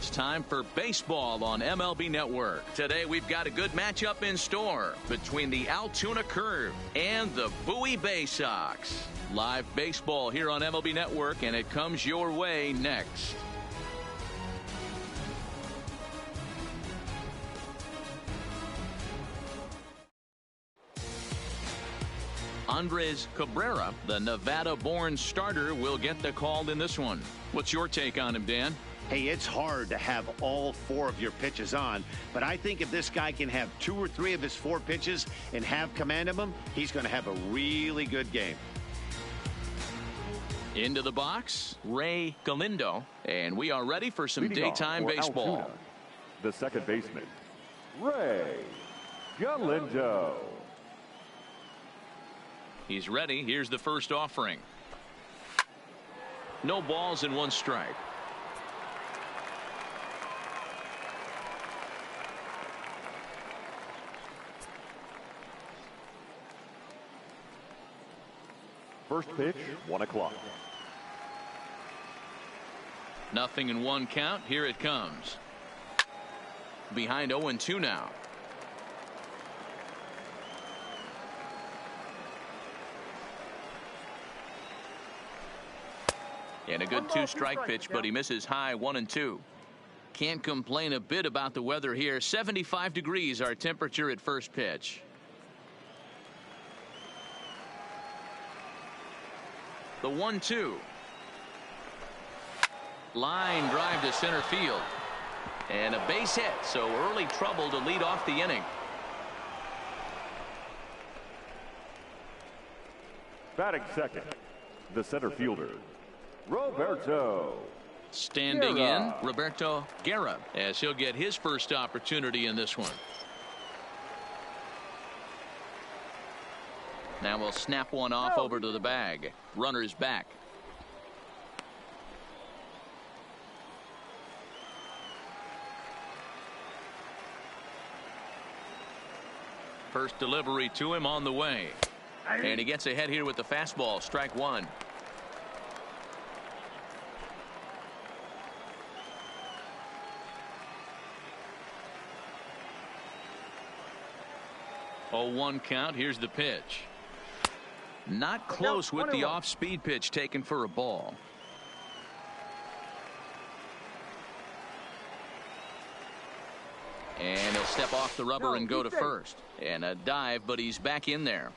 It's time for baseball on MLB Network. Today we've got a good matchup in store between the Altoona Curve and the Bowie Bay Sox. Live baseball here on MLB Network, and it comes your way next. Andres Cabrera, the Nevada-born starter, will get the call in this one. What's your take on him, Dan? Hey, it's hard to have all four of your pitches on, but I think if this guy can have 2 or 3 of his 4 pitches and have command of them, he's going to have a really good game. Into the box, Ray Galindo, and we are ready for some daytime baseball. Altoona, the second baseman, Ray Galindo. He's ready. Here's the first offering. No balls and 1 strike. First pitch, 1 o'clock. Nothing in 1 count. Here it comes. Behind 0-2 now. And a good 2-strike pitch, but he misses high 1-2. Can't complain a bit about the weather here. 75 degrees our temperature at first pitch. The 1-2. Line drive to center field. And a base hit, so early trouble to lead off the inning. Batting second, the center fielder, Roberto. Standing Guerra. in, Roberto Guerra, as he'll get his first opportunity in this one. Now we'll snap one off over to the bag. Runner's back. First delivery to him on the way. And he gets ahead here with the fastball. Strike 1. Oh, 1 count. Here's the pitch. Not close with the off-speed pitch taken for a ball. And he'll step off the rubber and go to first. And a dive, but he's back in there.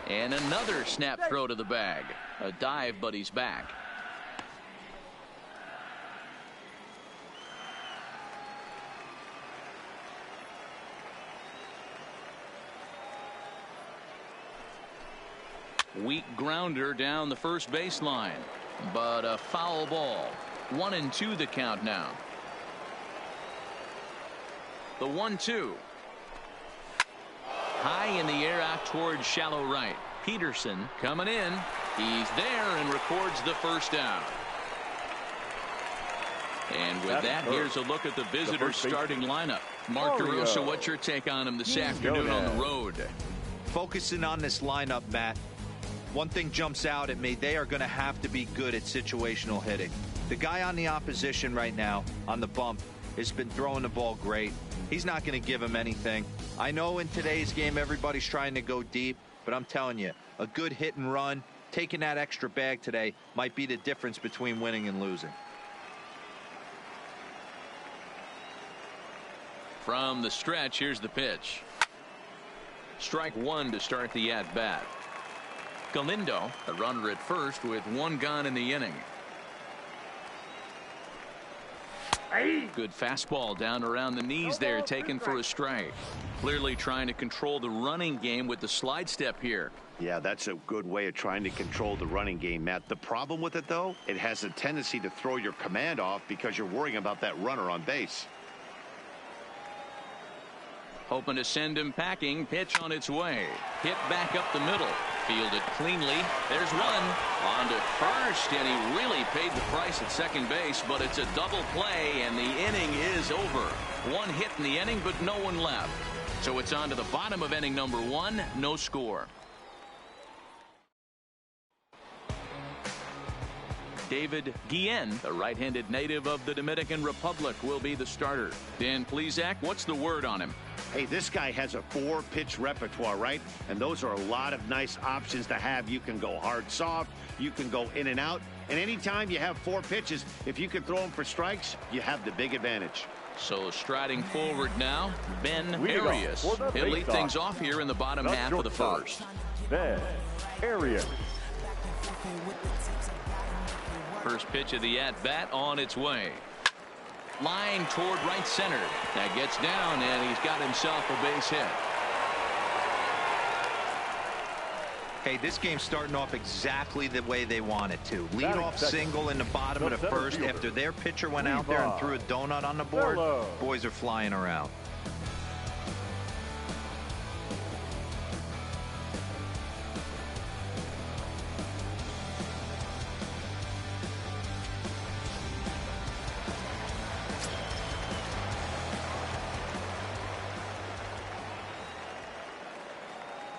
And another snap throw to the bag. A dive, but he's back. Weak grounder down the first baseline, but a foul ball. 1-2 the count now. The 1-2. High in the air out towards shallow right. Peterson coming in. He's there and records the first out. And with that, here's a look at the visitors' starting lineup. Mark DeRosa, what's your take on him this afternoon on the road? Focusing on this lineup, Matt. One thing jumps out at me. They are going to have to be good at situational hitting. The guy on the opposition right now on the bump has been throwing the ball great. He's not going to give him anything. I know in today's game everybody's trying to go deep, but I'm telling you, a good hit and run, taking that extra bag today might be the difference between winning and losing. From the stretch, here's the pitch. Strike 1 to start the at-bat. Galindo, a runner at first with 1 gone in the inning. Good fastball down around the knees there, taken for a strike. Clearly trying to control the running game with the slide step here. Yeah, that's a good way of trying to control the running game, Matt. The problem with it, though, it has a tendency to throw your command off because you're worrying about that runner on base. Hoping to send him packing. Pitch on its way. Hit back up the middle. Fielded cleanly. There's one. On to first, and he really paid the price at second base, but it's a double play, and the inning is over. 1 hit in the inning, but no one left. So it's on to the bottom of inning number 1. No score. David Guillen, the right-handed native of the Dominican Republic, will be the starter. Dan Plesac, what's the word on him? Hey, this guy has a 4-pitch repertoire, right? And those are a lot of nice options to have. You can go hard, soft. You can go in and out. And anytime you have 4 pitches, if you can throw them for strikes, you have the big advantage. So striding forward now, Ben Arias. He'll lead things off here in the bottom half of the first. Ben Arias. First pitch of the at-bat on its way. Line toward right center. That gets down, and he's got himself a base hit. Hey, this game's starting off exactly the way they want it to. Lead off single in the bottom of the first after their pitcher went out there and threw a donut on the board. Boys are flying around.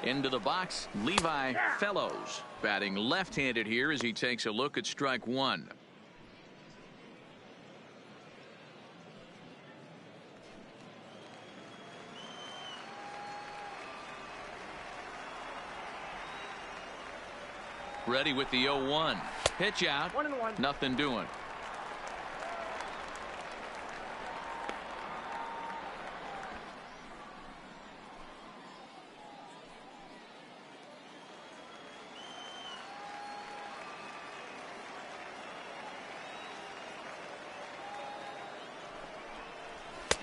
Into the box, Levi Fellows, batting left-handed here as he takes a look at strike 1. Ready with the 0-1. Pitch out. 1-1. Nothing doing.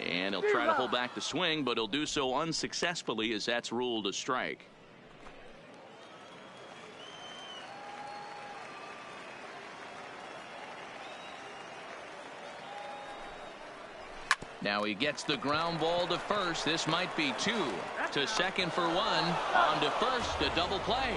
And he'll try to hold back the swing, but he'll do so unsuccessfully as that's ruled a strike. Now he gets the ground ball to first. This might be 2. To second for 1. On to first, a double play.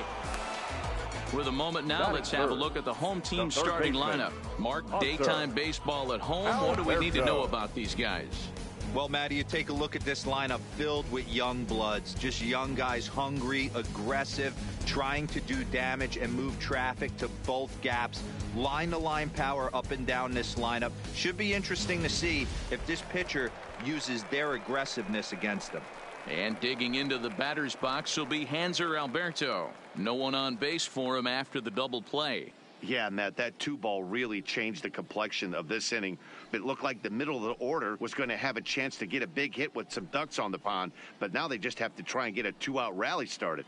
With a moment now, let's have a look at the home team starting lineup. Mark, daytime baseball at home. What do we need to know about these guys? Well, Matty, you take a look at this lineup filled with young bloods, just young guys, hungry, aggressive, trying to do damage and move traffic to both gaps. Line-to-line power up and down this lineup. Should be interesting to see if this pitcher uses their aggressiveness against them. And digging into the batter's box will be Hanser Alberto. No one on base for him after the double play. Yeah, Matt, that 2-ball really changed the complexion of this inning. It looked like the middle of the order was going to have a chance to get a big hit with some ducks on the pond, but now they just have to try and get a 2-out rally started.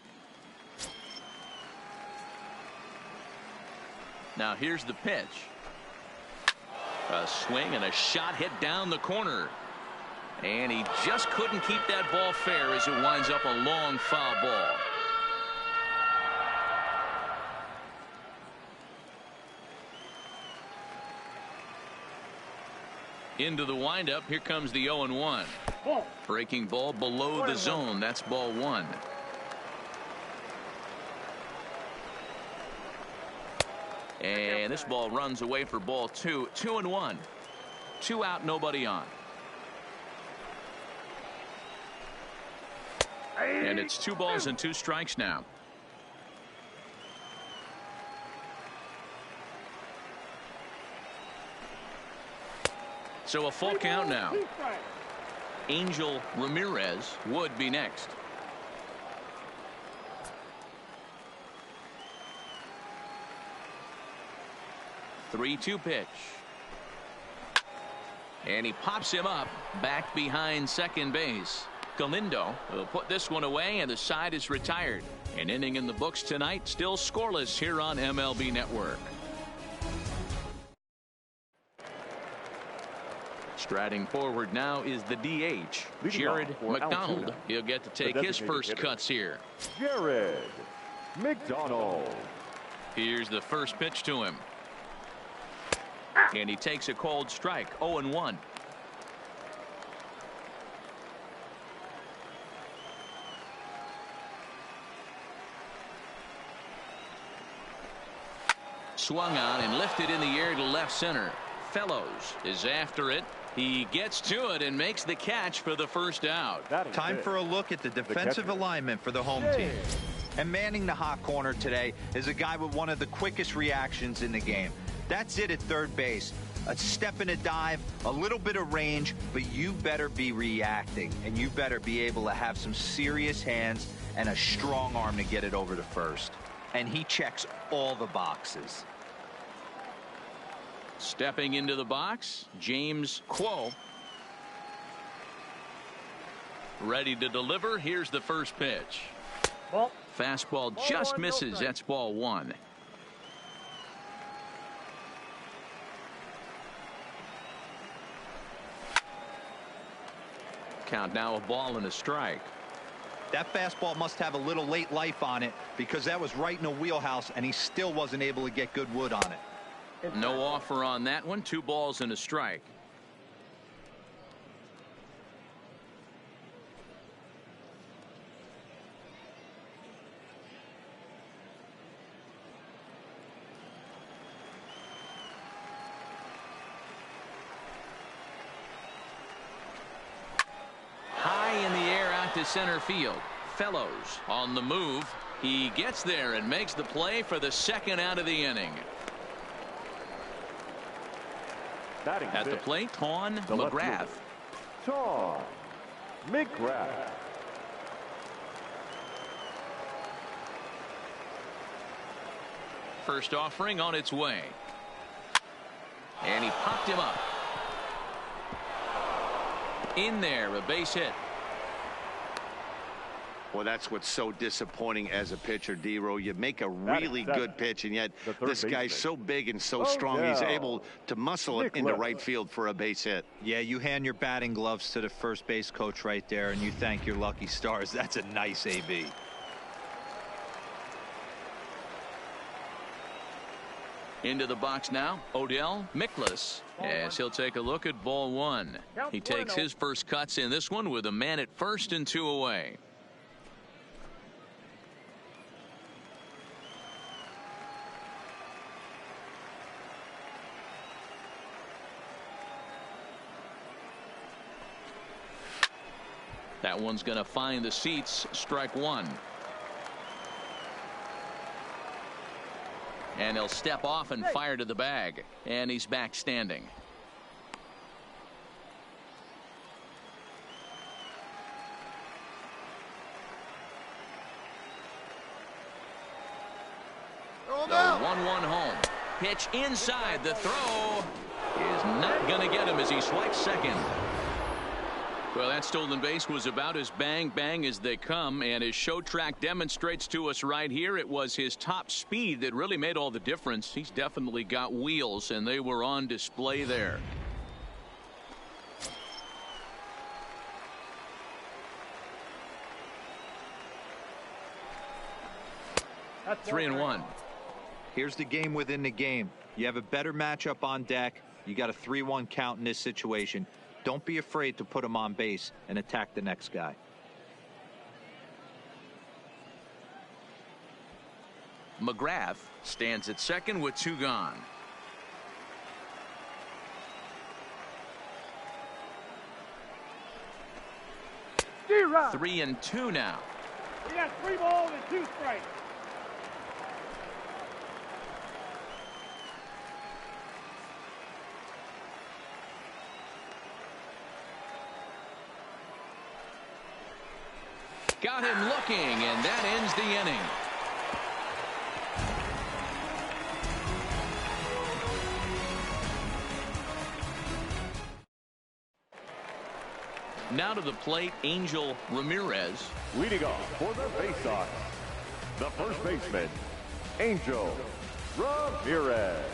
Now here's the pitch. A swing and a shot hit down the corner. And he just couldn't keep that ball fair as it winds up a long foul ball. Into the windup. Here comes the 0-1. Breaking ball below the zone. That's ball 1. And this ball runs away for ball 2. 2-1. 2 out, nobody on. And it's 2 balls and 2 strikes now. So a full count now. Angel Ramirez would be next. Three-2 pitch. And he pops him up back behind second base. Galindo will put this one away, and the side is retired. An inning in the books tonight, still scoreless here on MLB Network. Striding forward now is the DH, Jared McDonald. Altoona. He'll get to take his first cuts here. Jared McDonald. Here's the first pitch to him. And he takes a cold strike. 0-1. Swung on and lifted in the air to left center. Fellows is after it. He gets to it and makes the catch for the first out. Time for a look at the defensive alignment for the home team. And manning the hot corner today is a guy with one of the quickest reactions in the game. That's it at third base. A step and a dive, a little bit of range, but you better be reacting, and you better be able to have some serious hands and a strong arm to get it over to first. And he checks all the boxes. Stepping into the box, James Quo. Ready to deliver. Here's the first pitch. Fastball just misses. That's ball one. Count now a ball and a strike. That fastball must have a little late life on it because that was right in the wheelhouse and he still wasn't able to get good wood on it. No offer on that one. 2 balls and a strike. High in the air out to center field. Fellows on the move. He gets there and makes the play for the second out of the inning. At the plate, Ton McGrath. Ton McGrath. First offering on its way. And he popped him up. In there, a base hit. Well, that's what's so disappointing as a pitcher, D-Row. You make a really good pitch, and yet this guy's so big and so strong, he's able to muscle it into right field for a base hit. Yeah, you hand your batting gloves to the first base coach right there, and you thank your lucky stars. That's a nice AB. Into the box now, Odell Miklas, as he'll take a look at ball one. He takes his first cuts in this one with a man at first and 2 away. That one's going to find the seats. Strike one. And he'll step off and fire to the bag. And he's back standing. The 1-1 home. Pitch inside. The throw is not going to get him as he swipes second. Well, that stolen base was about as bang as they come, and his show track demonstrates to us right here it was his top speed that really made all the difference. He's definitely got wheels, and they were on display there. That's 3-1. Here's the game within the game. You have a better matchup on deck. You got a 3-1 count in this situation. Don't be afraid to put him on base and attack the next guy. McGrath stands at second with 2 gone. Zero. 3-2 now. We got 3 balls and 2 strikes. Got him looking, and that ends the inning. Now to the plate, Angel Ramirez. Leading off for the Bay Sox, the first baseman, Angel Ramirez.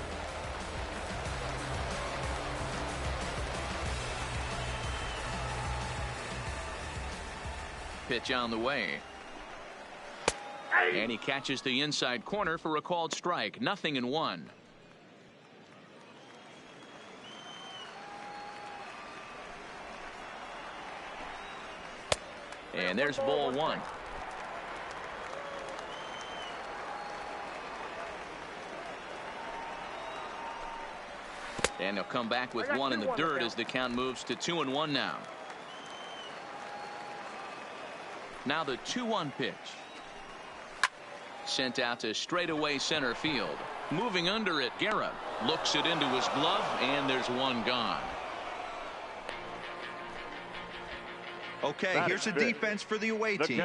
Pitch on the way. And he catches the inside corner for a called strike. 0-1. And there's ball one. And he'll come back with one in the dirt as the count moves to 2-1 now. Now the 2-1 pitch. Sent out to straightaway center field. Moving under it, Guerra looks it into his glove, and there's one gone. Okay, here's a defense for the away team.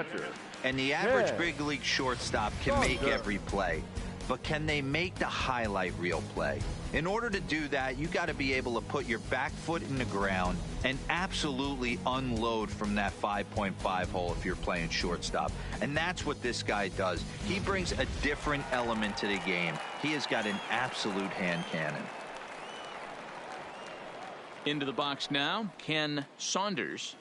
And the average big league shortstop can make every play. But can they make the highlight reel play? In order to do that, you got to be able to put your back foot in the ground and absolutely unload from that 5.5 hole if you're playing shortstop. And that's what this guy does. He brings a different element to the game. He has got an absolute hand cannon. Into the box now, Ken Saunders.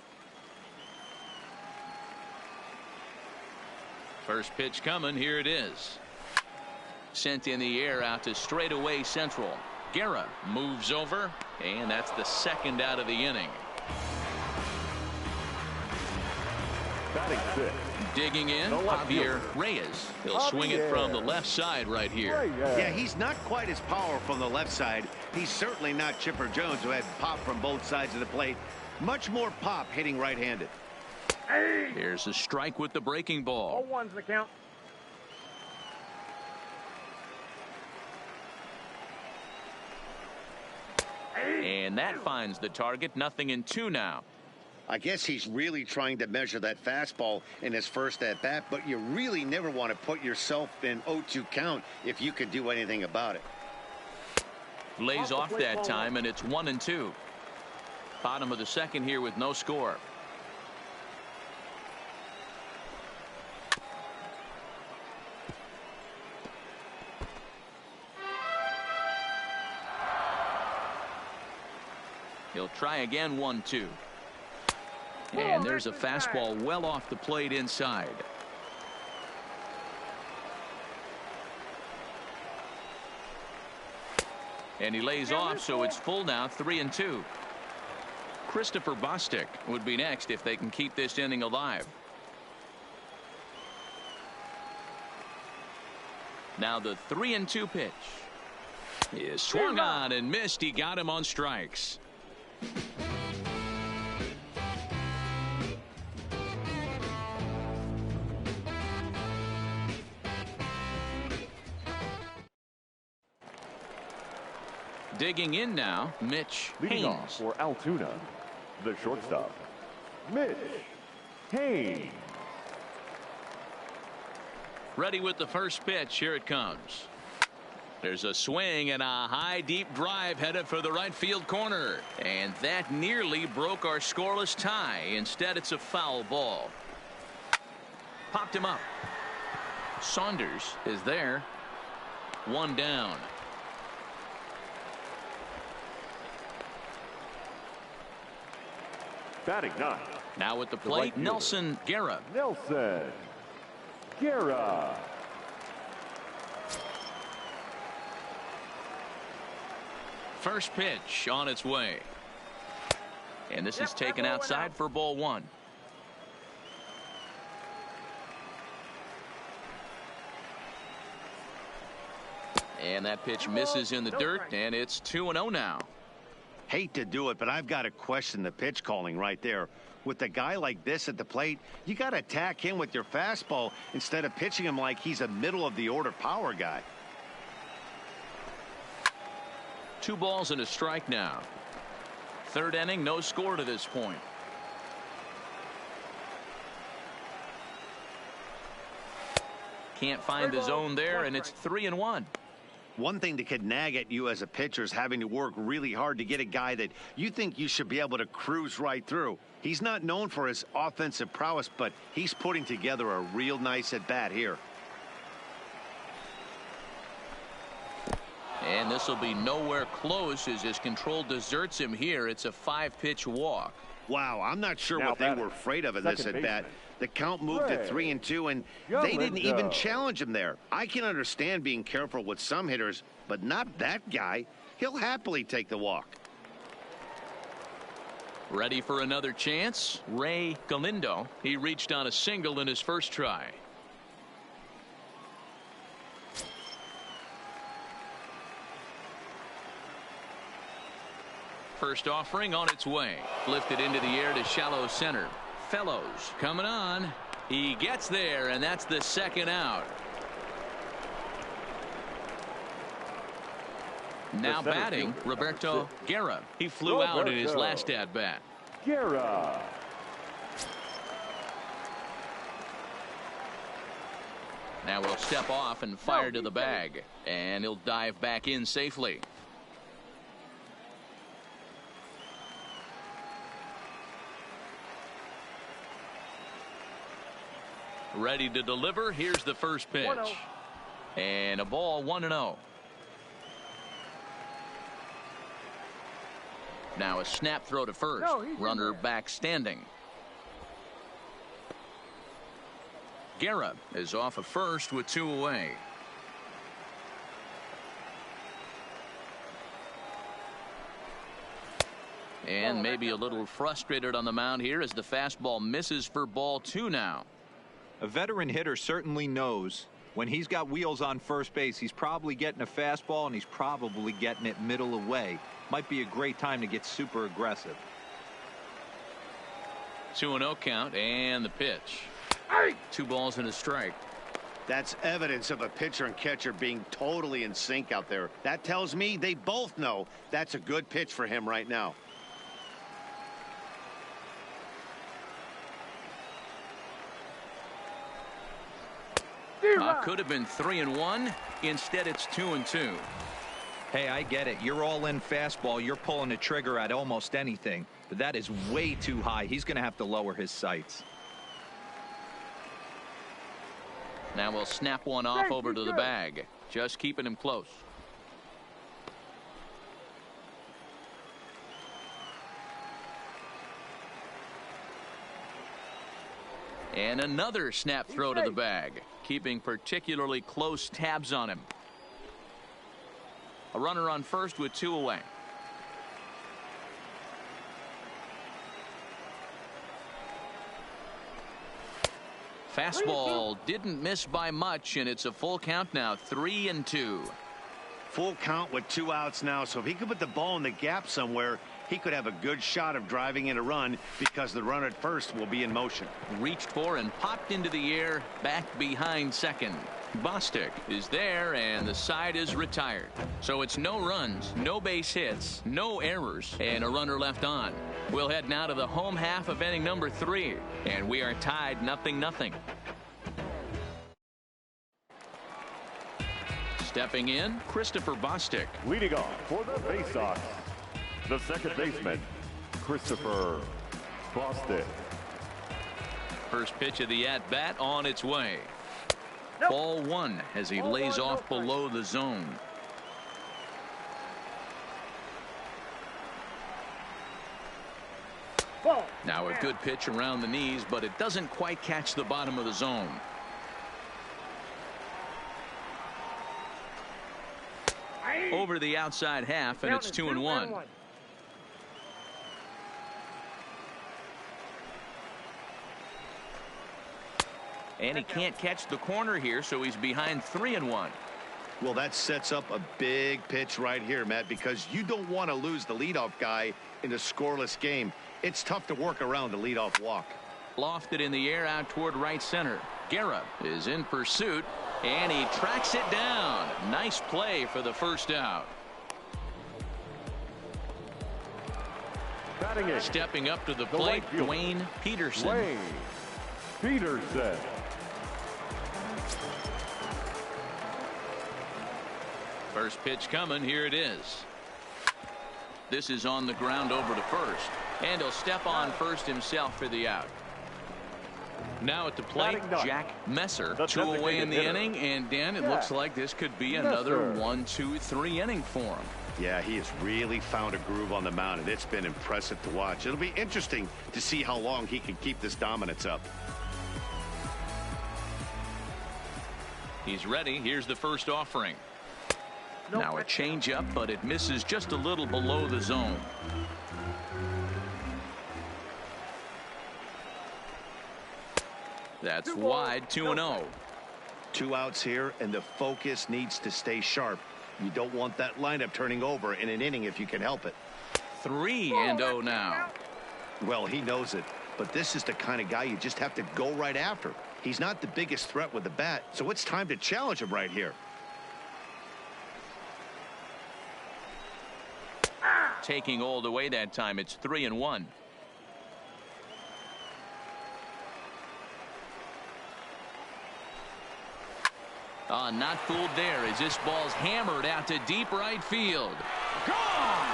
First pitch coming. Here it is. Sent in the air out to straightaway central. Guerra moves over, and that's the second out of the inning. Batting six. Digging in, Javier Reyes. He'll swing it from the left side right here. Yeah, he's not quite as powerful on the left side. He's certainly not Chipper Jones, who had pop from both sides of the plate. Much more pop hitting right-handed. Here's a strike with the breaking ball. 0-1's the count. And that finds the target. 0-2 now. I guess he's really trying to measure that fastball in his first at-bat, but you really never want to put yourself in 0-2 count if you could do anything about it. Lays off that time, and it's 1-2. Bottom of the second here with no score. He'll try again. 1-2. And there's a fastball well off the plate inside. And he lays off, so it's full now. 3-2. Christopher Bostic would be next if they can keep this inning alive. Now the 3-2 pitch is swung on and missed. He got him on strikes. Digging in now, Mitch Leading Haynes. off for Altoona, the shortstop, Mitch Haynes. Ready with the first pitch. Here it comes. There's a swing and a high deep drive headed for the right field corner, and that nearly broke our scoreless tie. Instead, it's a foul ball. Popped him up. Saunders is there. One down. Batting ninth. Now at the plate, Nelson Guerra. Nelson Guerra. First pitch on its way. And this is taken outside for ball one. And that pitch misses in the dirt, and it's 2-0 now. Hate to do it, but I've got to question the pitch calling right there. With a guy like this at the plate, you got to attack him with your fastball instead of pitching him like he's a middle-of-the-order power guy. 2 balls and a strike now. Third inning, no score to this point. Can't find the zone there, and it's 3-1. One thing that could nag at you as a pitcher is having to work really hard to get a guy that you think you should be able to cruise right through. He's not known for his offensive prowess, but he's putting together a real nice at-bat here. And this will be nowhere close as his control deserts him here. It's a 5-pitch walk. Wow, I'm not sure what they were afraid of in this at-bat. The count moved to 3-2, and they didn't even challenge him there. I can understand being careful with some hitters, but not that guy. He'll happily take the walk. Ready for another chance? Ray Galindo. He reached on a single in his first try. First offering on its way. Lifted into the air to shallow center. Fellows coming on. He gets there, and that's the second out. Now batting, Roberto Guerra. He flew out in his last at-bat. Guerra. Now we'll step off and fire to the bag. And he'll dive back in safely. Ready to deliver. Here's the first pitch. 1-0. And a ball 1-0. Now a snap throw to first. Runner back standing. Guerra is off of first with 2 away. And maybe a little frustrated on the mound here as the fastball misses for ball 2 now. A veteran hitter certainly knows when he's got wheels on first base, he's probably getting a fastball and he's probably getting it middle away. Might be a great time to get super aggressive. 2-0 count and the pitch. 2 balls and a strike. That's evidence of a pitcher and catcher being totally in sync out there. That tells me they both know that's a good pitch for him right now. Could have been 3-1. Instead, it's 2-2. Hey, I get it. You're all in fastball. You're pulling the trigger at almost anything. But that is way too high. He's going to have to lower his sights. Now we'll snap one off over to the bag. Just keeping him close. And another snap throw to the bag. Keeping particularly close tabs on him. A runner on first with 2 away. Fastball didn't miss by much, and it's a full count now. 3-2. Full count with 2 outs now, so if he could put the ball in the gap somewhere, he could have a good shot of driving in a run because the runner at first will be in motion. Reached for and popped into the air back behind second. Bostic is there, and the side is retired. So it's no runs, no base hits, no errors, and a runner left on. We'll head now to the home half of inning number 3, and we are tied 0-0. Stepping in, Christopher Bostic. Leading off for the Bay Sox, the second baseman, Christopher Bostic. First pitch of the at-bat on its way. Ball 1 as he lays off below the zone. Now a good pitch around the knees, but it doesn't quite catch the bottom of the zone. Over the outside half, and it's 2-1. And he can't catch the corner here, so he's behind 3-1. Well, that sets up a big pitch right here, Matt, because you don't want to lose the leadoff guy in a scoreless game. It's tough to work around the leadoff walk. Lofted in the air out toward right center. Guerra is in pursuit, and he tracks it down. Nice play for the first out. Stepping up to the plate, Dwayne Peterson. Dwayne Peterson. First pitch coming. Here it is. This is on the ground over to first. And he'll step on first himself for the out. Now at the plate, Jack Messer. 2 away in the inning. And Dan, it looks like this could be another 1, 2, 3 inning for him. Yeah, he has really found a groove on the mound, and it's been impressive to watch. It'll be interesting to see how long he can keep this dominance up. He's ready. Here's the first offering. Now a changeup, but it misses just a little below the zone. That's wide. 2-0. 2 outs here, and the focus needs to stay sharp. You don't want that lineup turning over in an inning if you can help it. 3-0 now. Well, he knows it, but this is the kind of guy you just have to go right after. He's not the biggest threat with the bat, so it's time to challenge him right here. Taking all the way that time. It's 3-1. Not fooled there as this ball's hammered out to deep right field. Gone!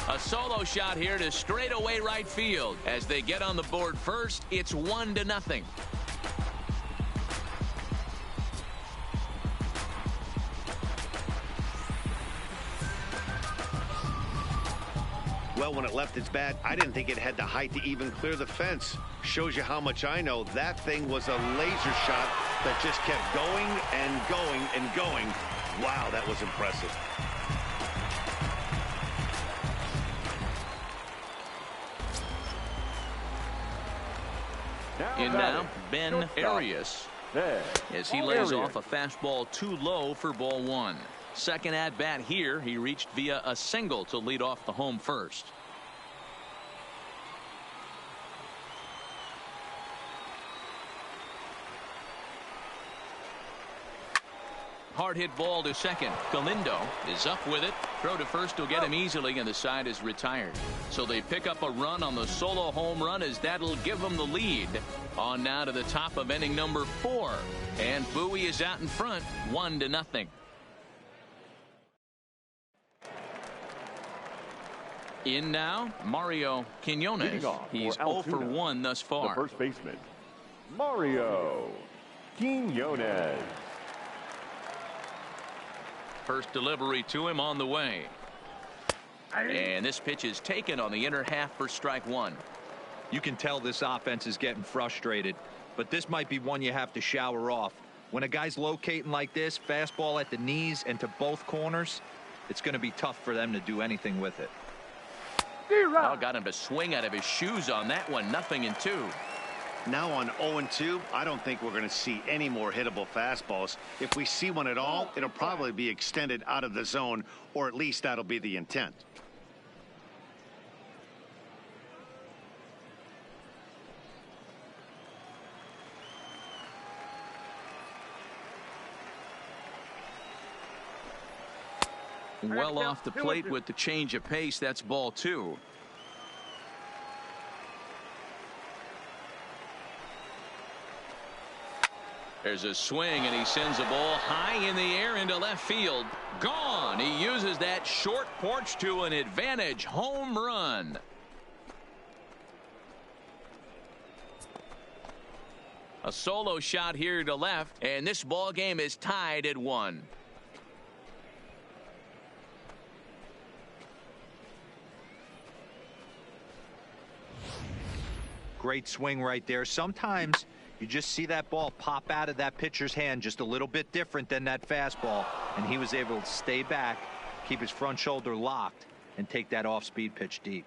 A solo shot here to straightaway right field. As they get on the board first, it's 1-0. Well, when it left its bat, I didn't think it had the height to even clear the fence. Shows you how much I know. That thing was a laser shot that just kept going and going and going. Wow, that was impressive. In now, Ben Arias, as he lays off a fastball too low for ball 1. Second at bat here, he reached via a single to lead off the home first. Hard hit ball to second. Galindo is up with it. Throw to first will get him easily, and the side is retired. So they pick up a run on the solo home run, as that'll give them the lead. On now to the top of inning number 4. And Bowie is out in front, 1-0. In now, Mario Quinones. He's 0 for 1 thus far. The first baseman, Mario Quinones. First delivery to him on the way. And this pitch is taken on the inner half for strike 1. You can tell this offense is getting frustrated, but this might be one you have to shower off. When a guy's locating like this, fastball at the knees and to both corners, it's going to be tough for them to do anything with it. Oh, got him to swing out of his shoes on that one. 0-2. Now on 0-2, I don't think we're going to see any more hittable fastballs. If we see one at all, it'll probably be extended out of the zone, or at least that'll be the intent. Well off the plate with the change of pace. That's ball 2. There's a swing, and he sends a ball high in the air into left field. Gone. He uses that short porch to an advantage home run. A solo shot here to left, and this ball game is tied at 1. Great swing right there. Sometimes you just see that ball pop out of that pitcher's hand just a little bit different than that fastball, and he was able to stay back, keep his front shoulder locked, and take that off-speed pitch deep.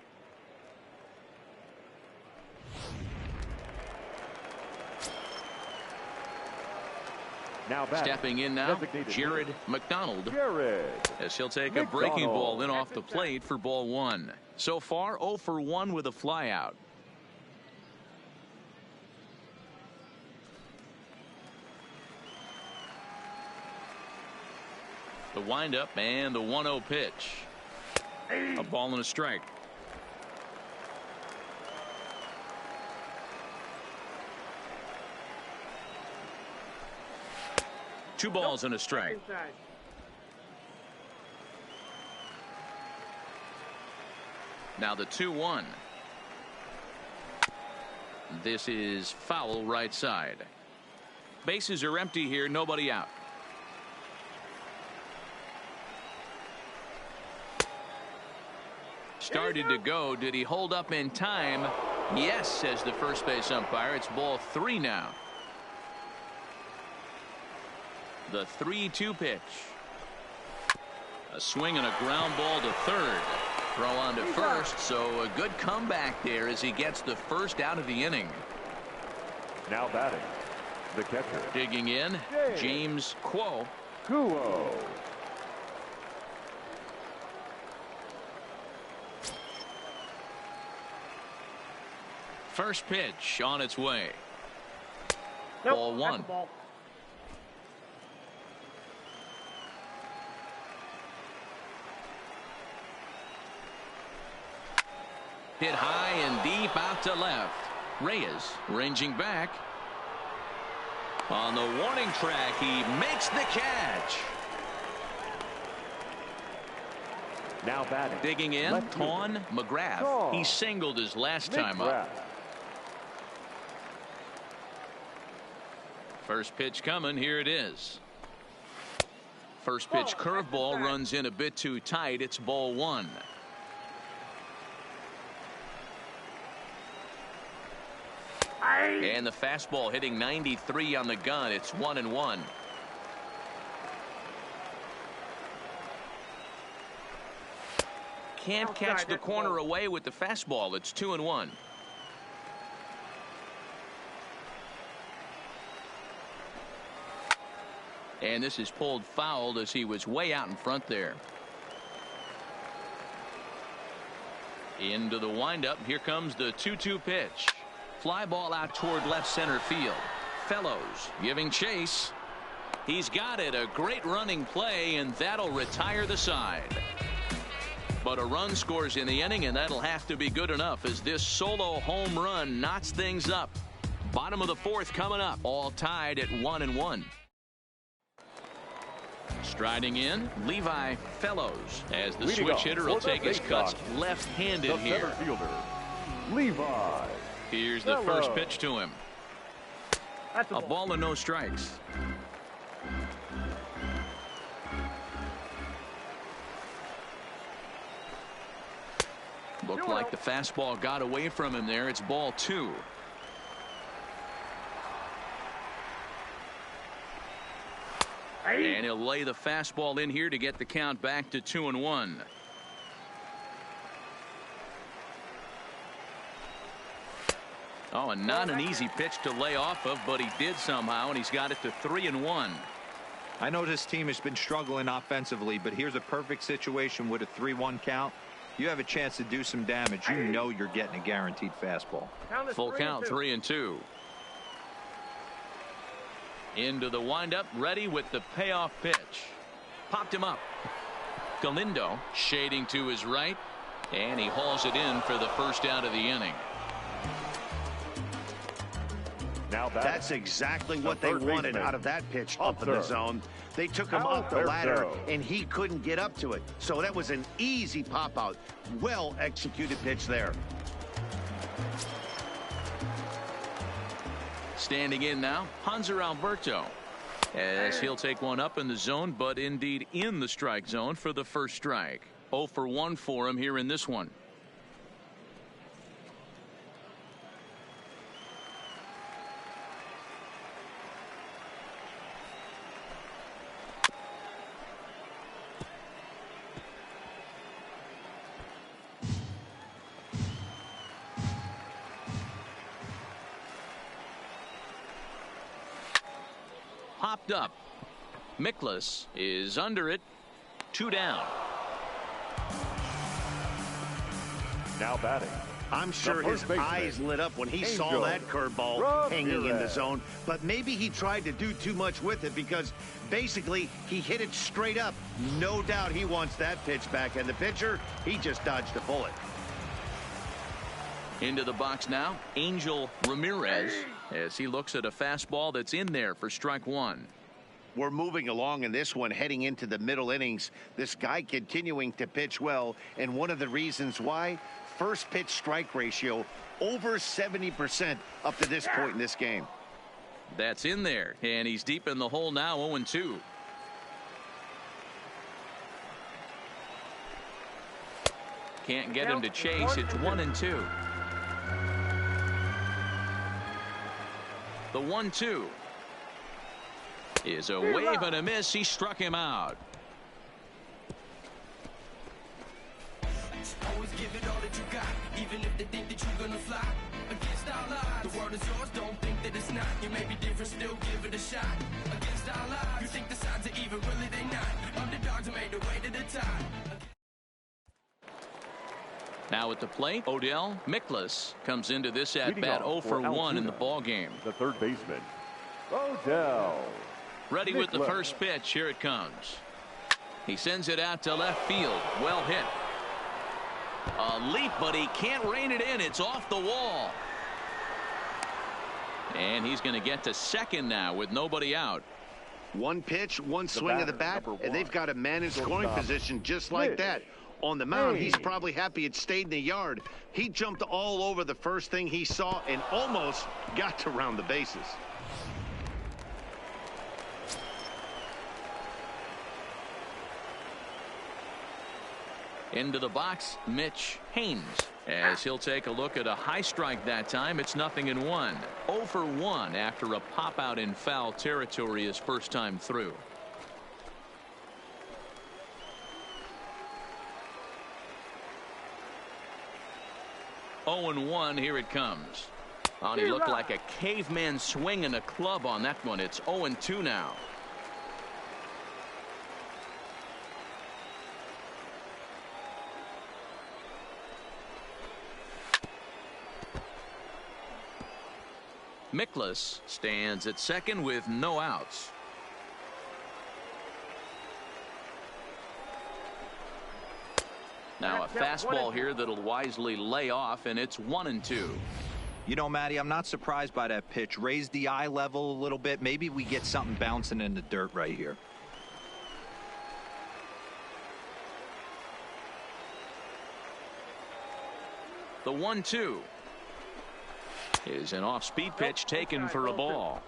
Now stepping in now, Jared McDonald, as he'll take a breaking ball in off the plate for ball 1. So far 0 for 1 with a flyout. The windup and the 1-0 pitch. A ball and a strike. Two balls and a strike. Now the 2-1. This is foul right side. Bases are empty here, nobody out. Started to go. Did he hold up in time? Yes, says the first base umpire. It's ball 3 now. The 3-2 pitch. A swing and a ground ball to third. Throw on to first, so a good comeback there as he gets the first out of the inning. Now batting, The catcher. Digging in, James Quo. Kuo. First pitch on its way. Nope, Ball that's one. a ball. Hit high and deep out to left. Reyes ranging back. On the warning track, he makes the catch. Now batting. Digging in, Left fielder. Ton McGrath. Ton. He singled his last time up. McGrath. First pitch coming. Here it is. First pitch curveball runs in a bit too tight. It's ball one. And the fastball hitting 93 on the gun. It's 1-1. Can't catch the corner away with the fastball. It's 2-1. And this is pulled foul as he was way out in front there. Into the windup. Here comes the 2-2 pitch. Fly ball out toward left center field. Fellows giving chase. He's got it. A great running play, and that'll retire the side. But a run scores in the inning, and that'll have to be good enough as this solo home run knots things up. Bottom of the fourth coming up. All tied at 1-1. Striding in, Levi Fellows, as the Leading switch off hitter for will the take his cuts Baysox, left-handed The here. center fielder, Levi. Here's the Fellows. first pitch to him. That's A ball and no strikes. Looked like the fastball got away from him there. It's ball two. And he'll lay the fastball in here to get the count back to 2-1. Oh, and not an easy pitch to lay off of, but he did somehow, and he's got it to 3-1. I know this team has been struggling offensively, but here's a perfect situation with a 3-1 count. You have a chance to do some damage. You know you're getting a guaranteed fastball. Full count, 3-2. Into the windup, ready with the payoff pitch. Popped him up. Galindo shading to his right, and he hauls it in for the first out of the inning. Now That's exactly what they third wanted baseman, out of that pitch up in the Hudson. zone. They took him up the Alberto. ladder, and he couldn't get up to it. So that was an easy pop-out. Well-executed pitch there. Standing in now, Hanser Alberto, as he'll take one up in the zone, but indeed in the strike zone for the first strike. 0 for 1 for him here in this one. Popped up. Miklas is under it. 2 down. Now batting. I'm sure The his first baseman, eyes lit up when he saw Angel that curveball hanging in the Ramirez. zone. But maybe he tried to do too much with it because basically he hit it straight up. No doubt he wants that pitch back. And the pitcher, he just dodged a bullet. Into the box now, Angel Ramirez, as he looks at a fastball that's in there for strike one. We're moving along in this one, heading into the middle innings. This guy continuing to pitch well, and one of the reasons why, first pitch strike ratio over 70% up to this point in this game. That's in there, and he's deep in the hole now, 0-2. Can't get him to chase. It's 1-2. The 1-2 is a wave and a miss. He struck him out. Always give it all that you got, even if they think that you're gonna fly against our lives. The world is yours, don't think that it's not. You may be different, still give it a shot. Against our lives, you think the signs are even, really they not. Underdogs are made their way to the top. Now at the plate, Odell Miklas comes into this at bat 0 for 1 in the ball game. The third baseman, Odell. Ready with the first pitch. Here it comes. He sends it out to left field. Well hit. A leap, but he can't rein it in. It's off the wall. And he's going to get to second now with nobody out. One pitch, one swing of the bat, and they've got a man in scoring position just like that. On the mound, he's probably happy it stayed in the yard. He jumped all over the first thing he saw and almost got to round the bases. Into the box, Mitch Haynes, as he'll take a look at a high strike that time. It's 0-1. 0 for 1 after a pop out in foul territory his first time through. Oh and 1. Here it comes. Oh, he looked like a caveman swinging a club on that one. It's 0-2 now. Miklas stands at second with no outs. Now a fastball here that'll wisely lay off, and it's 1-2. You know, Matty, I'm not surprised by that pitch. Raise the eye level a little bit. Maybe we get something bouncing in the dirt right here. The 1-2 is an off-speed pitch taken for a ball.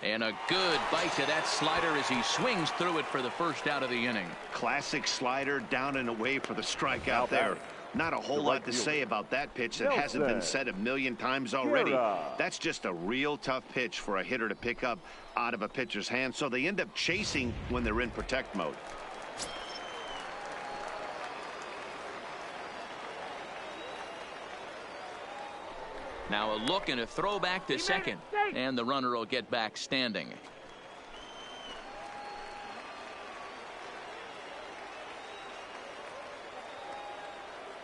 And a good bite to that slider as he swings through it for the first out of the inning. Classic slider, down and away for the strikeout there. Not a whole lot to say about that pitch that hasn't been said a million times already. That's just a real tough pitch for a hitter to pick up out of a pitcher's hand, so they end up chasing when they're in protect mode. Now a look and a throw back to second, and the runner will get back standing.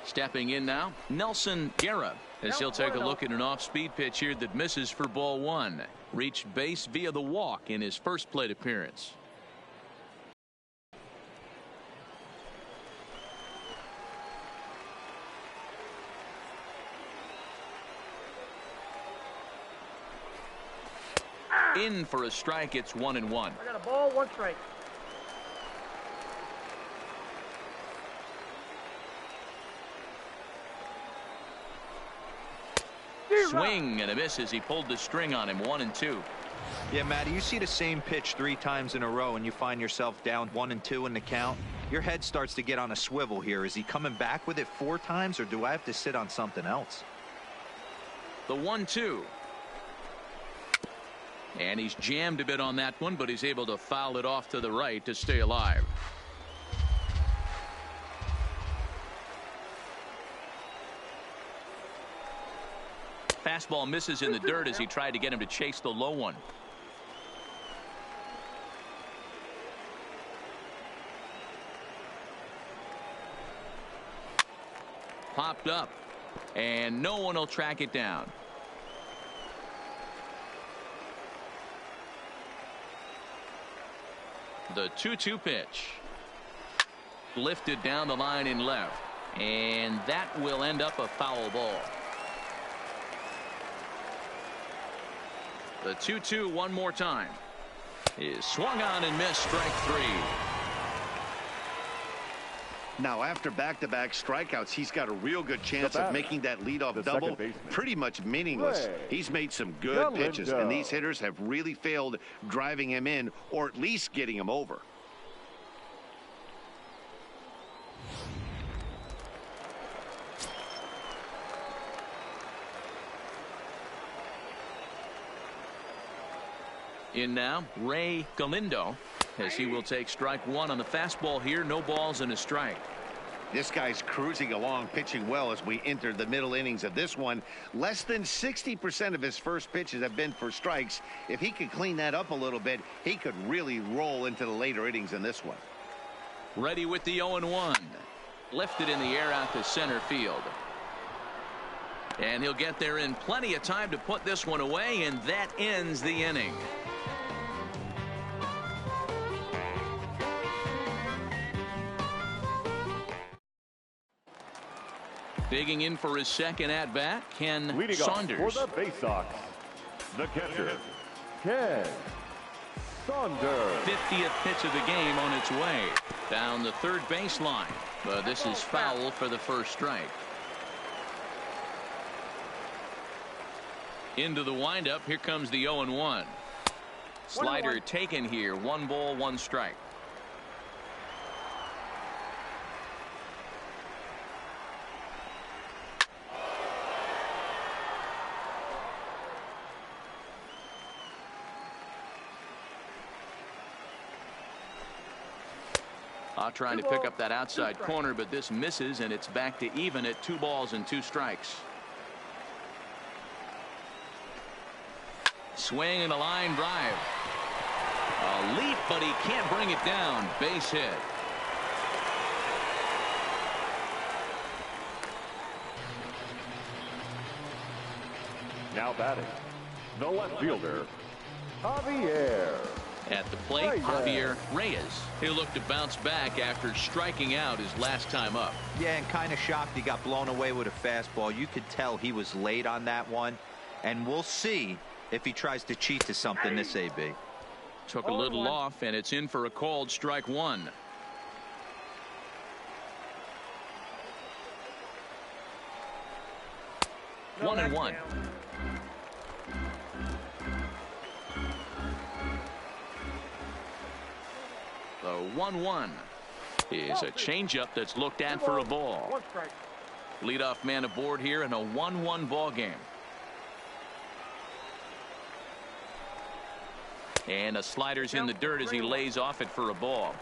Stepping in now, Nelson Guerra, as he'll take a look at an off-speed pitch here that misses for ball 1. Reached base via the walk in his first plate appearance. In for a strike. It's 1-1. I got a ball, 1 strike. Swing and a miss as he pulled the string on him. 1-2. Yeah, Matty, you see the same pitch 3 times in a row and you find yourself down 1-2 in the count. Your head starts to get on a swivel here. Is he coming back with it 4 times, or do I have to sit on something else? The 1-2. And he's jammed a bit on that one, but he's able to foul it off to the right to stay alive. Fastball misses in the dirt as he tried to get him to chase the low one. Popped up, and no one will track it down. The 2-2 pitch. Lifted down the line in left, and that will end up a foul ball. The 2-2 one more time is swung on and missed. Strike 3. Now, after back-to-back strikeouts, he's got a real good chance of making that leadoff double pretty much meaningless. He's made some good pitches, and these hitters have really failed driving him in or at least getting him over. In now, Ray Galindo. as he will take strike one on the fastball here. No balls and a strike. This guy's cruising along, pitching well as we enter the middle innings of this one. Less than 60% of his first pitches have been for strikes. If he could clean that up a little bit, he could really roll into the later innings in this one. Ready with the 0-1. Lifted in the air out to center field. And he'll get there in plenty of time to put this one away, and that ends the inning. Digging in for his second at-bat, Ken Leading Saunders. Off for the Bay Sox, the catcher, Ken Saunders. 50th pitch of the game on its way. Down the third baseline. But this is foul for the first strike. Into the windup. Here comes the 0-1. Slider taken here. 1 ball, 1 strike. Trying to pick up that outside corner, but this misses, and it's back to even at 2 balls and 2 strikes. Swing and a line drive. A leap, but he can't bring it down. Base hit. Now batting, the left fielder, Javier. At the plate, Javier Reyes. He'll look to bounce back after striking out his last time up. Yeah, and kind of shocked he got blown away with a fastball. You could tell he was late on that one, and we'll see if he tries to cheat to something this AB. Took a little off, and it's in for a called strike 1. No, 1-1. The 1-1 is a changeup that's looked at for a ball. Leadoff man aboard here in a 1-1 ball game. And a slider's in the dirt as he lays off it for a ball.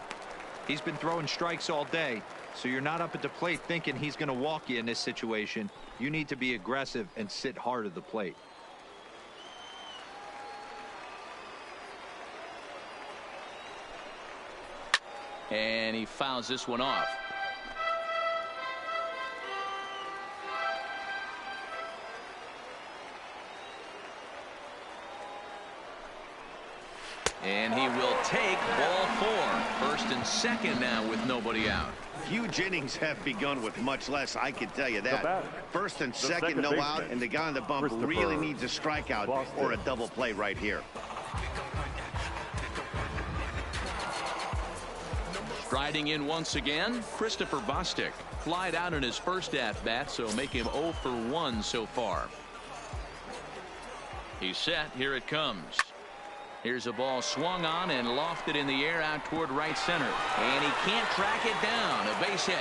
He's been throwing strikes all day, so you're not up at the plate thinking he's going to walk you in this situation. You need to be aggressive and sit hard at the plate. And he fouls this one off. And he will take ball 4. First and second now with nobody out. Huge innings have begun with much less, I can tell you that. First and second, no out, and the guy on the bump really needs a strikeout or a double play right here. Striding in once again, Christopher Bostic. Flied out in his first at-bat, so make him 0 for 1 so far. He's set. Here it comes. Here's a ball swung on and lofted in the air out toward right center. And he can't track it down. A base hit.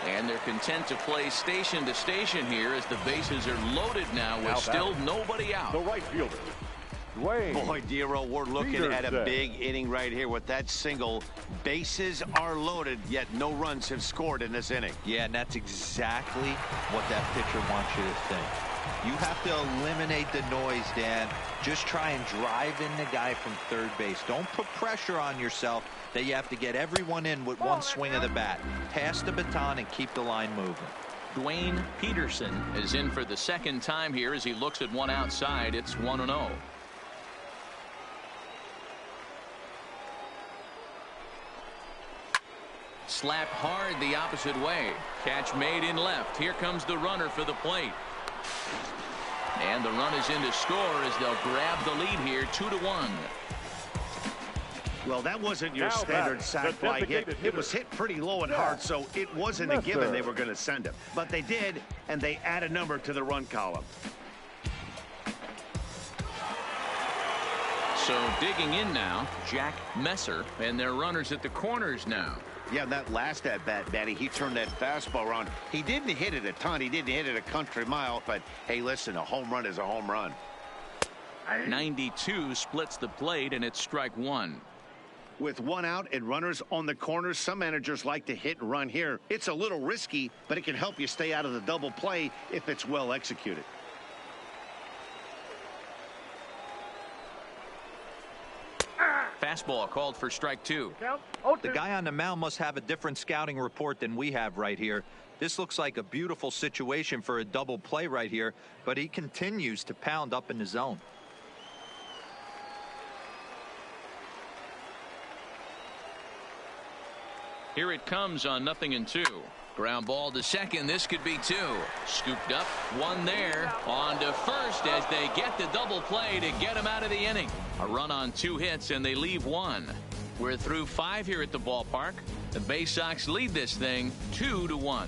And they're content to play station to station here as the bases are loaded now with still nobody out. The right fielder, Dwayne. Boy, Dero, we're looking at a big inning right here with that single. Bases are loaded, yet no runs have scored in this inning. Yeah, and that's exactly what that pitcher wants you to think. You have to eliminate the noise, Dan. Just try and drive in the guy from third base. Don't put pressure on yourself that you have to get everyone in with one swing of the bat. Pass the baton and keep the line moving. Dwayne Peterson is in for the second time here as he looks at one outside. It's 1-0. Slapped hard the opposite way. Catch made in left. Here comes the runner for the plate. And the run is in to score as they'll grab the lead here 2-1. Well, that wasn't your standard sac fly hit. It was hit pretty low and hard, so it wasn't a given they were going to send him. But they did, and they add a number to the run column. So digging in now, Jack Messer, and their runners at the corners now. Yeah, that last at-bat, Danny, he turned that fastball around. He didn't hit it a ton. He didn't hit it a country mile. But, hey, listen, a home run is a home run. 92 splits the plate, and it's strike 1. With one out and runners on the corners, some managers like to hit and run here. It's a little risky, but it can help you stay out of the double play if it's well executed. Fastball called for strike 2. The guy on the mound must have a different scouting report than we have right here. This looks like a beautiful situation for a double play right here, but he continues to pound up in the zone. Here it comes on 0-2. Ground ball to second. This could be 2. Scooped up, one there. On to first as they get the double play to get him out of the inning. A run on 2 hits and they leave 1. We're through 5 here at the ballpark. The Bay Sox lead this thing 2-1.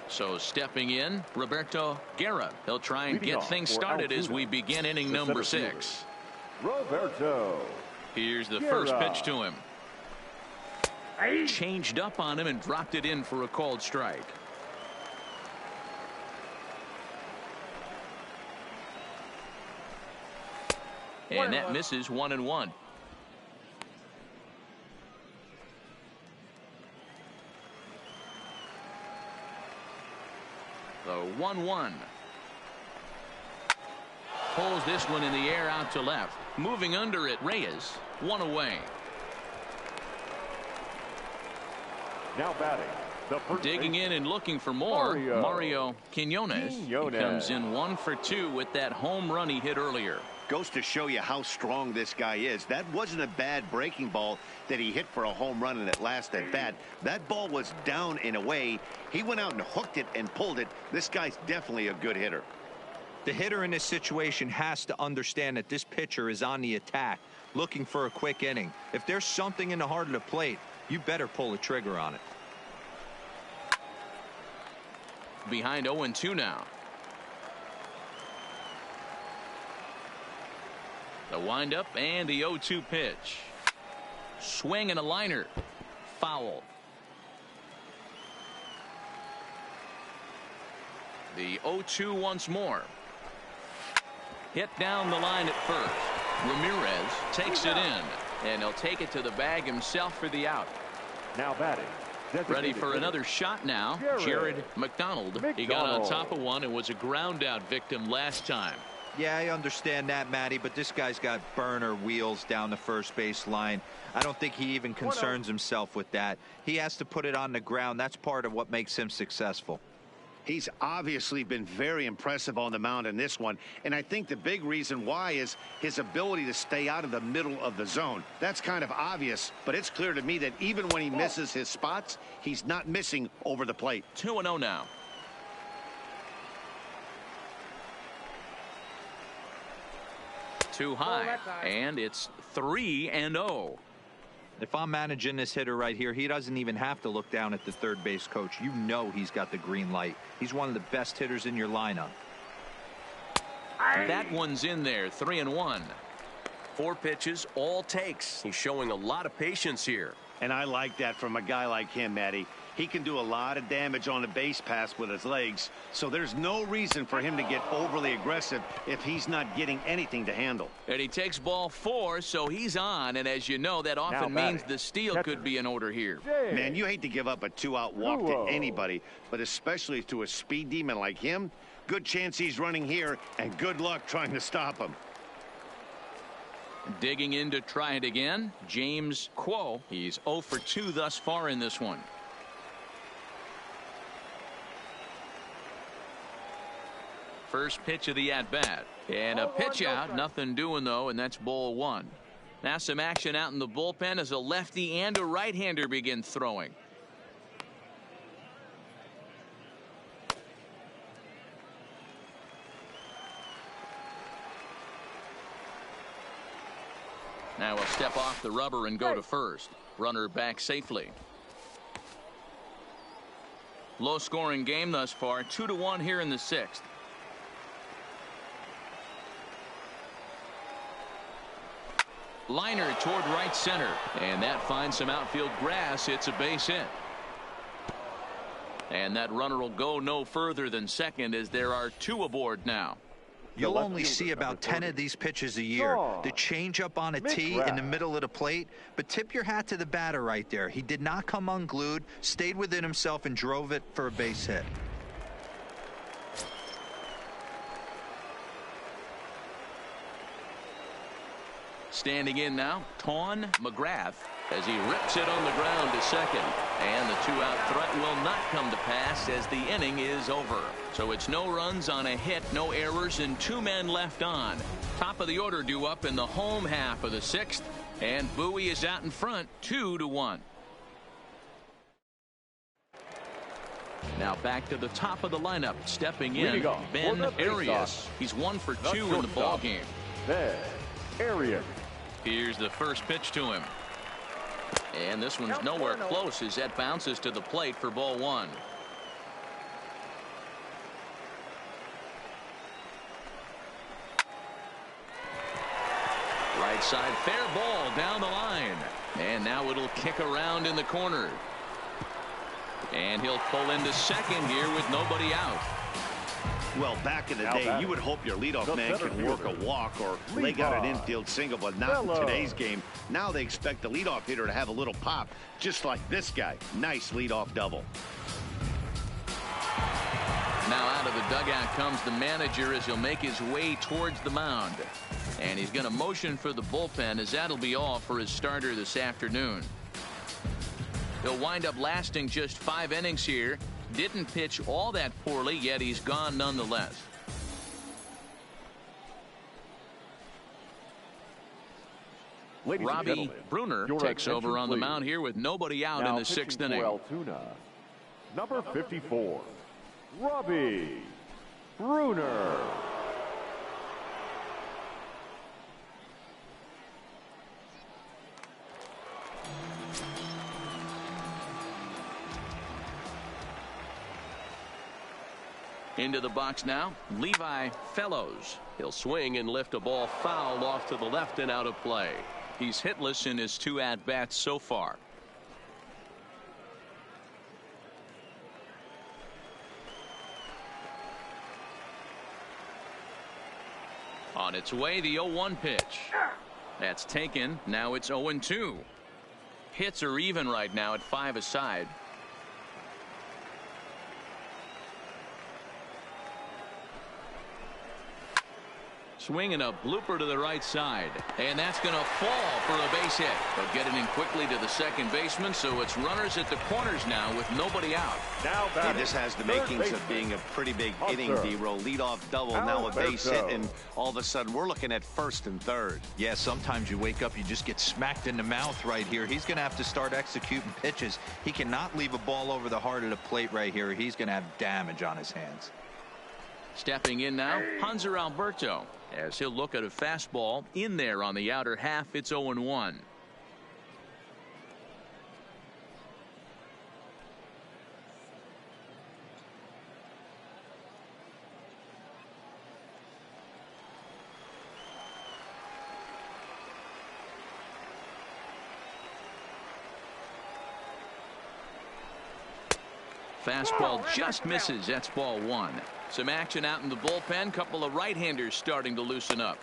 So stepping in, Roberto Guerra. He'll try and get things started as we begin inning number 6. Roberto. Here's the first pitch to him. Changed up on him and dropped it in for a called strike. And that misses 1-1. The 1-1. Pulls this one in the air out to left. Moving under it, Reyes. 1 away. Now batting. Digging in and looking for more. Mario Quinones. He comes in 1 for 2 with that home run he hit earlier. Goes to show you how strong this guy is. That wasn't a bad breaking ball that he hit for a home run in that last at bat. That ball was down and away. He went out and hooked it and pulled it. This guy's definitely a good hitter. The hitter in this situation has to understand that this pitcher is on the attack, looking for a quick inning. If there's something in the heart of the plate, you better pull the trigger on it. Behind 0-2 now. The windup and the 0-2 pitch. Swing and a liner. Foul. The 0-2 once more. Hit down the line at first. Ramirez takes it in, and he'll take it to the bag himself for the out. Now batting. Ready for another shot now. Jared McDonald. He got on top of one and was a ground out victim last time. Yeah, I understand that, Matty, but this guy's got burner wheels down the first base line. I don't think he even concerns himself with that. He has to put it on the ground. That's part of what makes him successful. He's obviously been very impressive on the mound in this one, and I think the big reason why is his ability to stay out of the middle of the zone. That's kind of obvious, but it's clear to me that even when he misses his spots, he's not missing over the plate. 2-0 now. Too high, and it's 3-0. If I'm managing this hitter right here, he doesn't even have to look down at the third base coach. You know he's got the green light. He's one of the best hitters in your lineup. That one's in there. 3-1. 4 pitches, all takes. He's showing a lot of patience here. And I like that from a guy like him, Matty. He can do a lot of damage on a base pass with his legs, so there's no reason for him to get overly aggressive if he's not getting anything to handle. And he takes ball 4, so he's on, and as you know, that often means the steal could be in order here. Man, you hate to give up a 2-out walk to anybody, but especially to a speed demon like him. Good chance he's running here, and good luck trying to stop him. Digging in to try it again, James Quo. He's 0 for 2 thus far in this one. First pitch of the at-bat. And a pitch out. Nothing doing, though, and that's ball 1. Now some action out in the bullpen as a lefty and a right-hander begin throwing. Now we'll step off the rubber and go to first. Runner back safely. Low-scoring game thus far. 2-1 here in the 6th. Liner toward right center, and that finds some outfield grass. It's a base hit, and that runner will go no further than second as there are 2 aboard now. You'll only see about 10 of these pitches a year. The changeup on a tee in the middle of the plate. But tip your hat to the batter right there. He did not come unglued, stayed within himself, and drove it for a base hit. Standing in now, Tawn McGrath, as he rips it on the ground to second. And the two-out threat will not come to pass as the inning is over. So it's no runs on a hit, no errors, and 2 men left on. Top of the order due up in the home half of the 6th. And Bowie is out in front, 2-1. Now back to the top of the lineup. Stepping in, Ben Arias. He's 1 for 2 in the ball game. Ben Arias. Here's the first pitch to him. And this one's nowhere close as that bounces to the plate for ball 1. Right side, fair ball down the line. And now it'll kick around in the corner. And he'll pull into second here with nobody out. Well, back in the day, you would hope your leadoff man can work a walk or leg out an infield single, but not in today's game. Now they expect the leadoff hitter to have a little pop, just like this guy. Nice leadoff double. Now out of the dugout comes the manager as he'll make his way towards the mound. And he's going to motion for the bullpen, as that'll be all for his starter this afternoon. He'll wind up lasting just 5 innings here. Didn't pitch all that poorly, yet he's gone nonetheless. Robbie Bruner takes over on the mound here with nobody out in the 6th inning. Altoona, number 54, Robbie Bruner. Into the box now, Levi Fellows. He'll swing and lift a ball foul off to the left and out of play. He's hitless in his 2 at-bats so far. On its way, the 0-1 pitch. That's taken. Now it's 0-2. Hits are even right now at 5 aside. Swinging a blooper to the right side. And that's going to fall for a base hit. They'll get it in quickly to the second baseman, so it's runners at the corners now with nobody out. Now this has the makings of being a pretty big inning, D-roll. Leadoff double, now a base hit, and all of a sudden we're looking at first and third. Yeah, sometimes you wake up, you just get smacked in the mouth right here. He's going to have to start executing pitches. He cannot leave a ball over the heart of the plate right here. He's going to have damage on his hands. Stepping in now, Hanser Alberto, as he'll look at a fastball in there on the outer half. It's 0-1. Fastball just misses. That's ball 1. Some action out in the bullpen. Couple of right-handers starting to loosen up.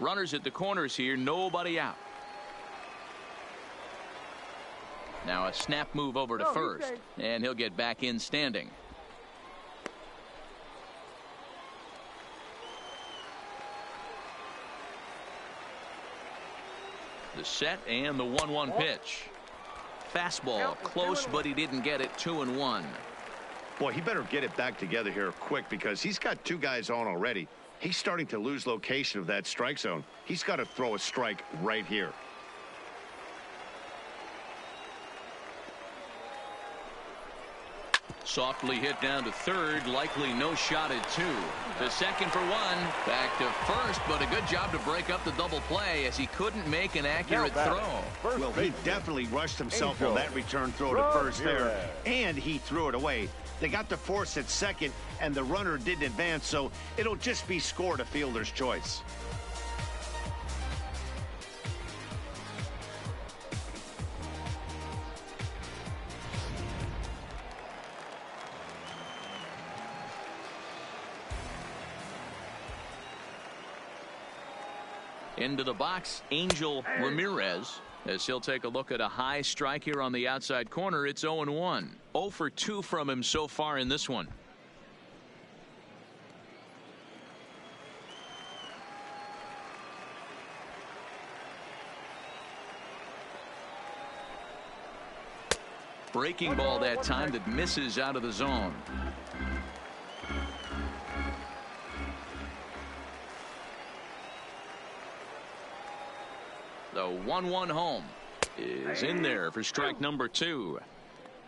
Runners at the corners here. Nobody out. Now a snap move over to first. And he'll get back in standing. The set and the 1-1 pitch. Fastball close, but he didn't get it. 2-1. Boy, he better get it back together here quick, because he's got 2 guys on already. He's starting to lose location of that strike zone. He's got to throw a strike right here. Softly hit down to third. Likely no shot at 2. The second for 1. Back to first, but a good job to break up the double play as he couldn't make an accurate throw. Well, he definitely rushed himself on that return throw to first there, and he threw it away. They got the force at second, and the runner didn't advance, so it'll just be scored a fielder's choice. Into the box, Angel Ramirez, as he'll take a look at a high strike here on the outside corner. It's 0-1. 0 for 2 from him so far in this one. Breaking ball that time that misses out of the zone. The 1-1 home is in there for strike number 2.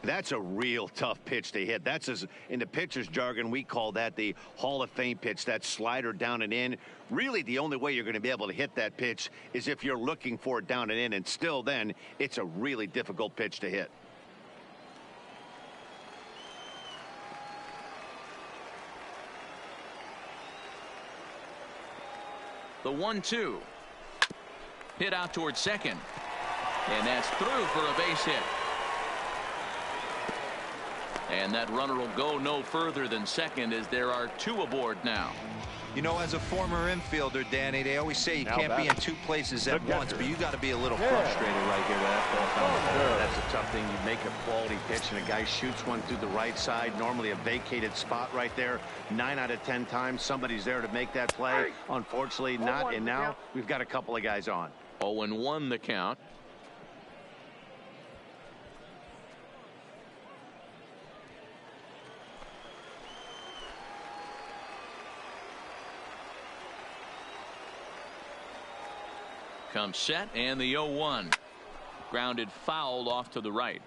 That's a real tough pitch to hit. That's, as in the pitcher's jargon, we call that the Hall of Fame pitch, that slider down and in. Really, the only way you're going to be able to hit that pitch is if you're looking for it down and in, and still then, it's a really difficult pitch to hit. The 1-2. Hit out towards second. And that's through for a base hit. And that runner will go no further than second, as there are 2 aboard now. You know, as a former infielder, Danny, they always say you can't be in 2 places at once, but you got to be a little frustrated right here with that ball coming. That's a tough thing. You make a quality pitch and a guy shoots one through the right side, normally a vacated spot right there. 9 out of 10 times somebody's there to make that play. Unfortunately not, and now we've got a couple of guys on. 0-1 the count. Comes set, and the 0-1. Grounded foul off to the right.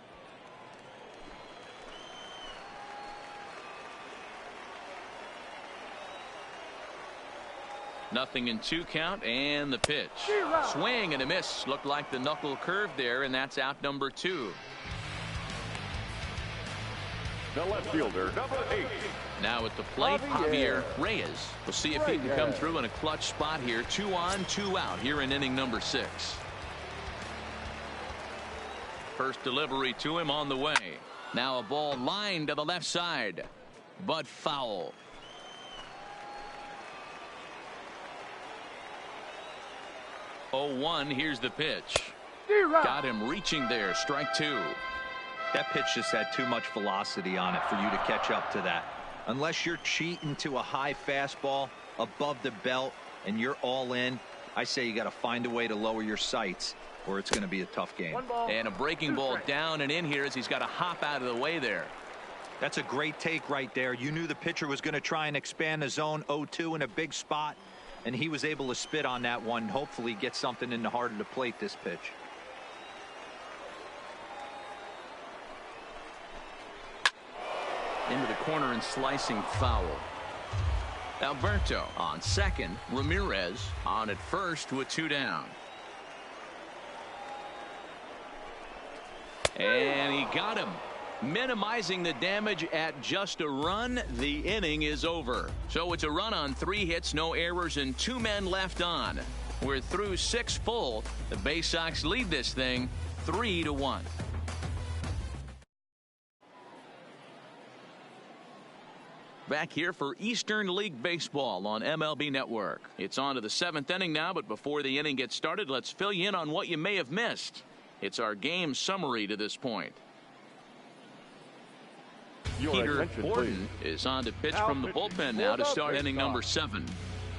Nothing in 2 count, and the pitch. Swing and a miss. Looked like the knuckle curve there, and that's out number 2. The left fielder, number 8. Now at the plate, Javier Reyes. We'll see if he can come through in a clutch spot here. 2 on, 2 out here in inning number 6. First delivery to him on the way. Now a ball lined to the left side, but foul. Oh, 1. Here's the pitch. Got him reaching there. Strike 2. That pitch just had too much velocity on it for you to catch up to that. Unless you're cheating to a high fastball above the belt and you're all in, I say you got to find a way to lower your sights, or it's going to be a tough game. And a breaking ball down and in here as he's got to hop out of the way there. That's a great take right there. You knew the pitcher was going to try and expand the zone. 0-2 in a big spot, and he was able to spit on that one. Hopefully get something in the heart of the plate this pitch. Into the corner and slicing foul. Alberto on second. Ramirez on at first with 2 down. And he got him. Minimizing the damage at just a run. The inning is over. So it's a run on 3 hits, no errors, and 2 men left on. We're through 6 full. The Bay Sox lead this thing 3-1. Back here for Eastern League Baseball on MLB Network. It's on to the 7th inning now, but before the inning gets started, let's fill you in on what you may have missed. It's our game summary to this point. Peter Borden is on to pitch from the bullpen now to start inning number 7.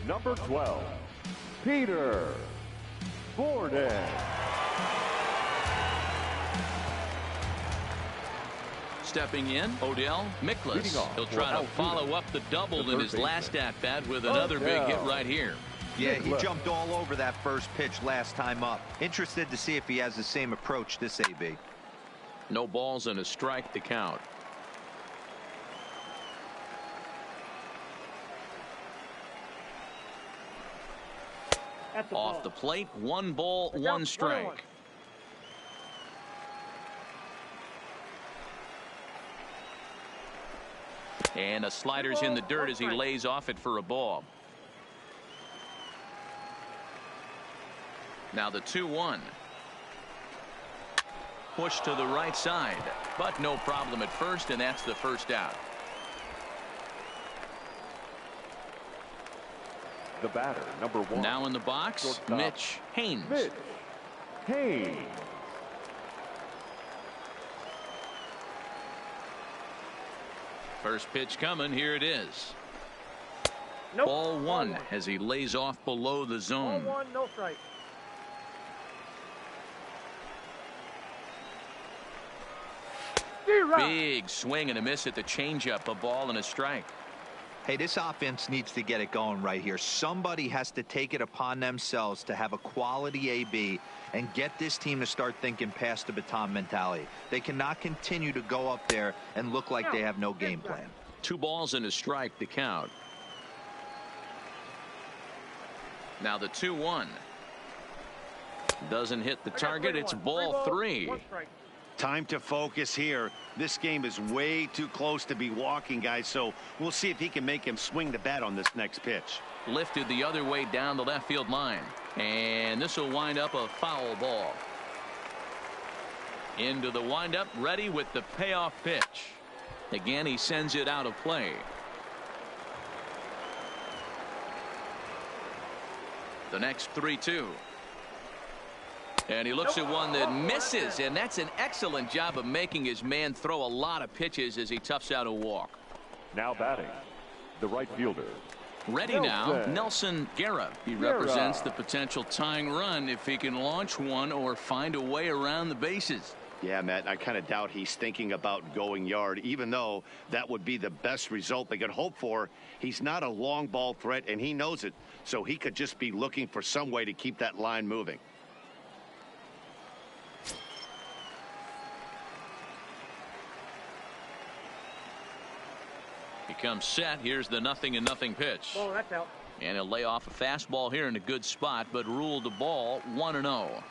Number 12, Peter Borden. Stepping in, Odell Miklas. He'll try to follow up the double in his last at-bat with another big hit right here. Yeah, he jumped all over that first pitch last time up. Interested to see if he has the same approach this AB. No balls and a strike to count. Off the plate, 1 ball, 1 strike. And a slider's in the dirt as he lays off it for a ball. Now the 2-1. Push to the right side, but no problem at first, and that's the first out. The batter, number 1. Now in the box, Shortstop, Mitch Haynes. Mitch Haynes. First pitch coming. Here it is. Nope. Ball 1 as he lays off below the Ball zone. 1, no strike. Big swing and a miss at the changeup. A ball and a strike. Hey, this offense needs to get it going right here. Somebody has to take it upon themselves to have a quality AB and get this team to start thinking past the baton mentality. They cannot continue to go up there and look like they have no game plan. 2 balls and a strike to count. Now the 2-1. Doesn't hit the target. It's ball 3. Time to focus here. This game is way too close to be walking, guys, so we'll see if he can make him swing the bat on this next pitch. Lifted the other way down the left field line. And this will wind up a foul ball. Into the windup, ready with the payoff pitch. Again, he sends it out of play. The next 3-2. And he looks at one that misses, and that's an excellent job of making his man throw a lot of pitches as he toughs out a walk. Now batting, the right fielder. Ready now, Nelson Guerra. He represents the potential tying run if he can launch one or find a way around the bases. Yeah, Matt, I kind of doubt he's thinking about going yard, even though that would be the best result they could hope for. He's not a long ball threat, and he knows it, so he could just be looking for some way to keep that line moving. He comes set. Here's the 0-0 pitch. Oh, that's out. And he'll lay off a fastball here in a good spot, but ruled the ball 1-0.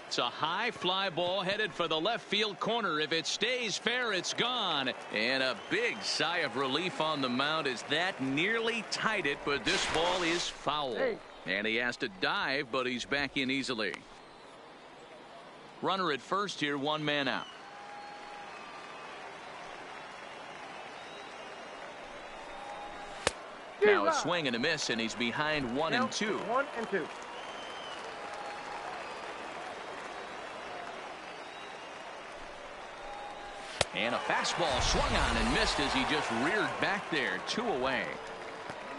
It's a high fly ball headed for the left field corner. If it stays fair, it's gone. And a big sigh of relief on the mound as that nearly tied it, but this ball is foul. Hey. And he has to dive, but he's back in easily. Runner at first here, 1 man out. Now a swing and a miss, and he's behind 1 and 2. 1 and 2. And a fastball swung on and missed as he just reared back there. 2 away.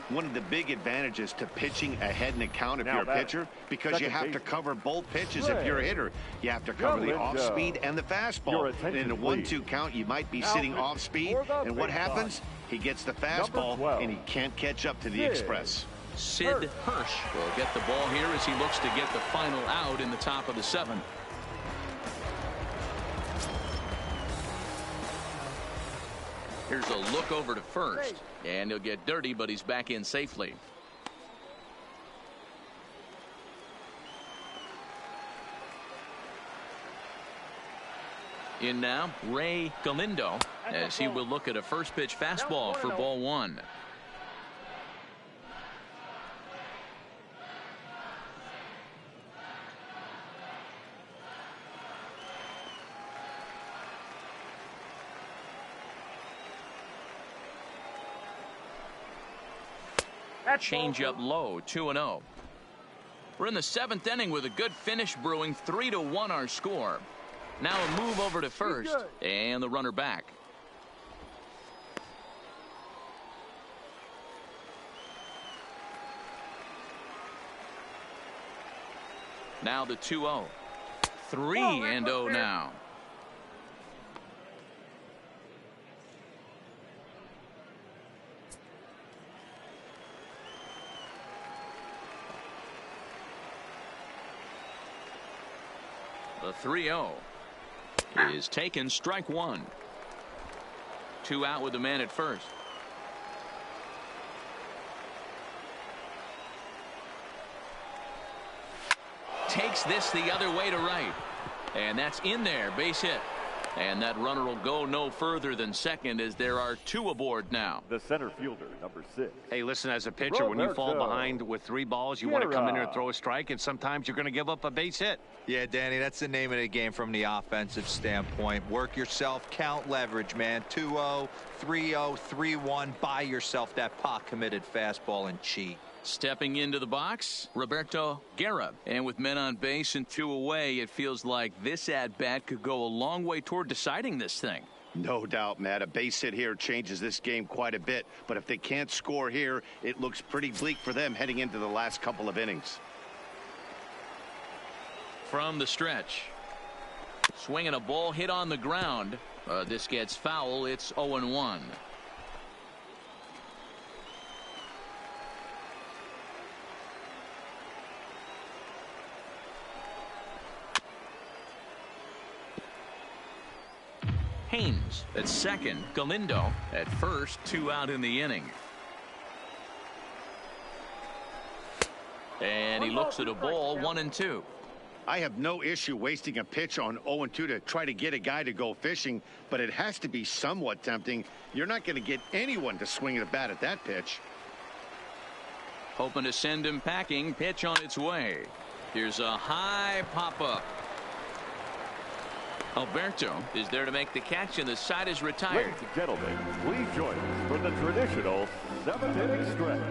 One of the big advantages to pitching ahead in the count if Now you're a batter, pitcher, because you second have to baseman. cover both pitches if you're a hitter. You have to cover the Your off window. speed and the Your fastball. And attention, in a 1-2 count, you might be Now sitting pitching off speed. for the And what big happens? box. He gets the Number fastball 12. and he can't catch up to the Sid express. Sid Hirsch will get the ball here as he looks to get the final out in the top of the 7th. Here's a look over to first, and he'll get dirty, but he's back in safely. In now, Ray Galindo, as he will look at a first pitch fastball for ball 1. Change up low, 2-0. We're in the 7th inning with a good finish brewing. 3-1 our score. Now a move over to first, and the runner back. Now the 2-0. 3-0 now. The 3-0 is taken, strike 1. 2 out with the man at first. Takes this the other way to right. And that's in there, base hit. And that runner will go no further than second as there are 2 aboard now. The center fielder, number 6. Hey, listen, as a pitcher, when you fall Roberto behind with 3 balls, you want to come in here and throw a strike, and sometimes you're going to give up a base hit. Yeah, Danny, that's the name of the game from the offensive standpoint. Work yourself, count leverage, man. 2-0, 3-0, 3-1. Buy yourself that pot-committed fastball and cheat. Stepping into the box, Roberto Guerra. And with men on base and 2 away, it feels like this at-bat could go a long way toward deciding this thing. No doubt, Matt. A base hit here changes this game quite a bit. But if they can't score here, it looks pretty bleak for them heading into the last couple of innings. From the stretch. Swinging a ball hit on the ground. This gets foul. It's 0-1. Haynes at second. Galindo at first. 2 out in the inning. And he looks at a ball. 1-2. I have no issue wasting a pitch on 0-2 to try to get a guy to go fishing, but it has to be somewhat tempting. You're not going to get anyone to swing the bat at that pitch. Hoping to send him packing. Pitch on its way. Here's a high pop-up. Alberto is there to make the catch, and the side is retired. Ladies and gentlemen, please join us for the traditional 7-inning stretch.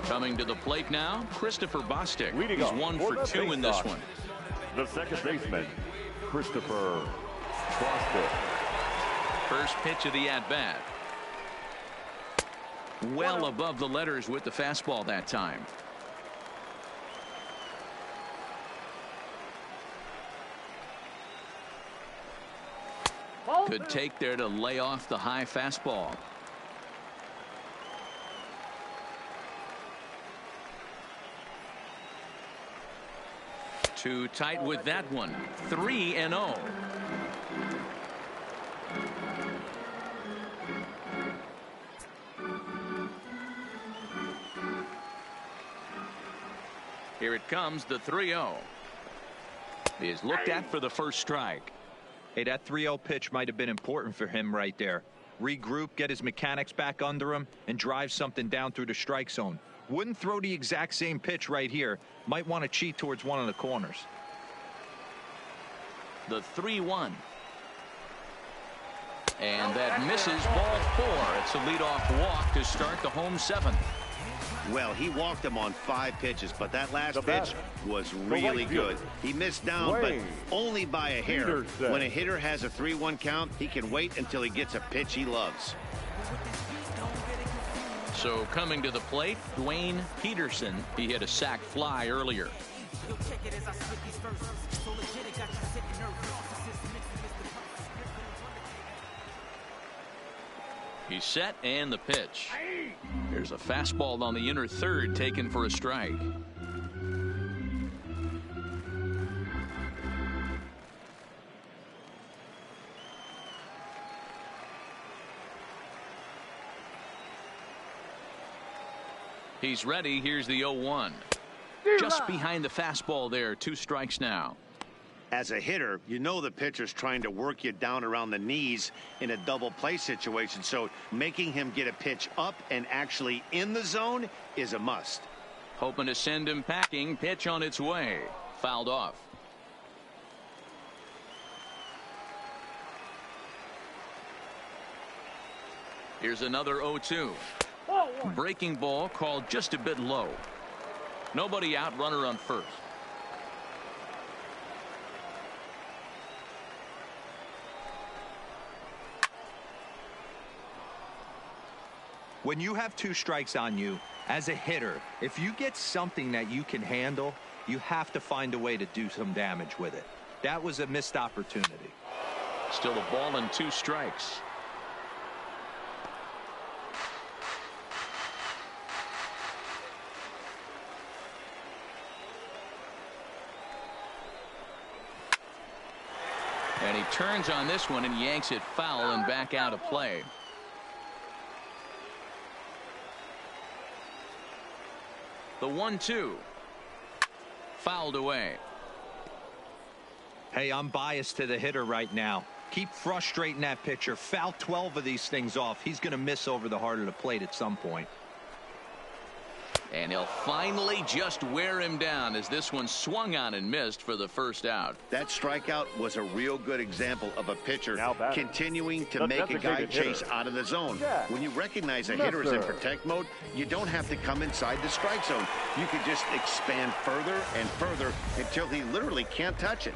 Coming to the plate now, Christopher Bostic. Leading He's off 1 for for the 2 in this face-off, one. the second baseman, Christopher Bostic. First pitch of the at-bat. Well above the letters with the fastball that time. Good take there to lay off the high fastball. Too tight with that one. 3-0. Here it comes, the 3-0. He is looked at for the first strike. Hey, that 3-0 pitch might have been important for him right there. Regroup, get his mechanics back under him, and drive something down through the strike zone. Wouldn't throw the exact same pitch right here. Might want to cheat towards one of the corners. The 3-1. And that misses, ball 4. It's a leadoff walk to start the home 7th. Well, he walked him on 5 pitches, but that last pitch was really good. He missed down, but only by a hair. When a hitter has a 3-1 count, he can wait until he gets a pitch he loves. So coming to the plate, Dwayne Peterson. He hit a sac fly earlier. He's set, and the pitch. There's a fastball on the inner third taken for a strike. He's ready. Here's the 0-1. Just behind the fastball there. 2 strikes now. As a hitter, you know the pitcher's trying to work you down around the knees in a double play situation, so making him get a pitch up and actually in the zone is a must. Hoping to send him packing. Pitch on its way. Fouled off. Here's another 0-2. Breaking ball called just a bit low. Nobody out, runner on first. When you have 2 strikes on you, as a hitter, if you get something that you can handle, you have to find a way to do some damage with it. That was a missed opportunity. Still a ball and 2 strikes. And he turns on this one and yanks it foul and back out of play. The 1-2. Fouled away. Hey, I'm biased to the hitter right now. Keep frustrating that pitcher. Foul 12 of these things off. He's going to miss over the heart of the plate at some point. And he'll finally just wear him down as this one swung on and missed for the first out. That strikeout was a real good example of a pitcher continuing to The make a guy designated chase hitter. out of the zone. Jack When you recognize a hitter is in Messer. protect mode, you don't have to come inside the strike zone. You can just expand further and further until he literally can't touch it.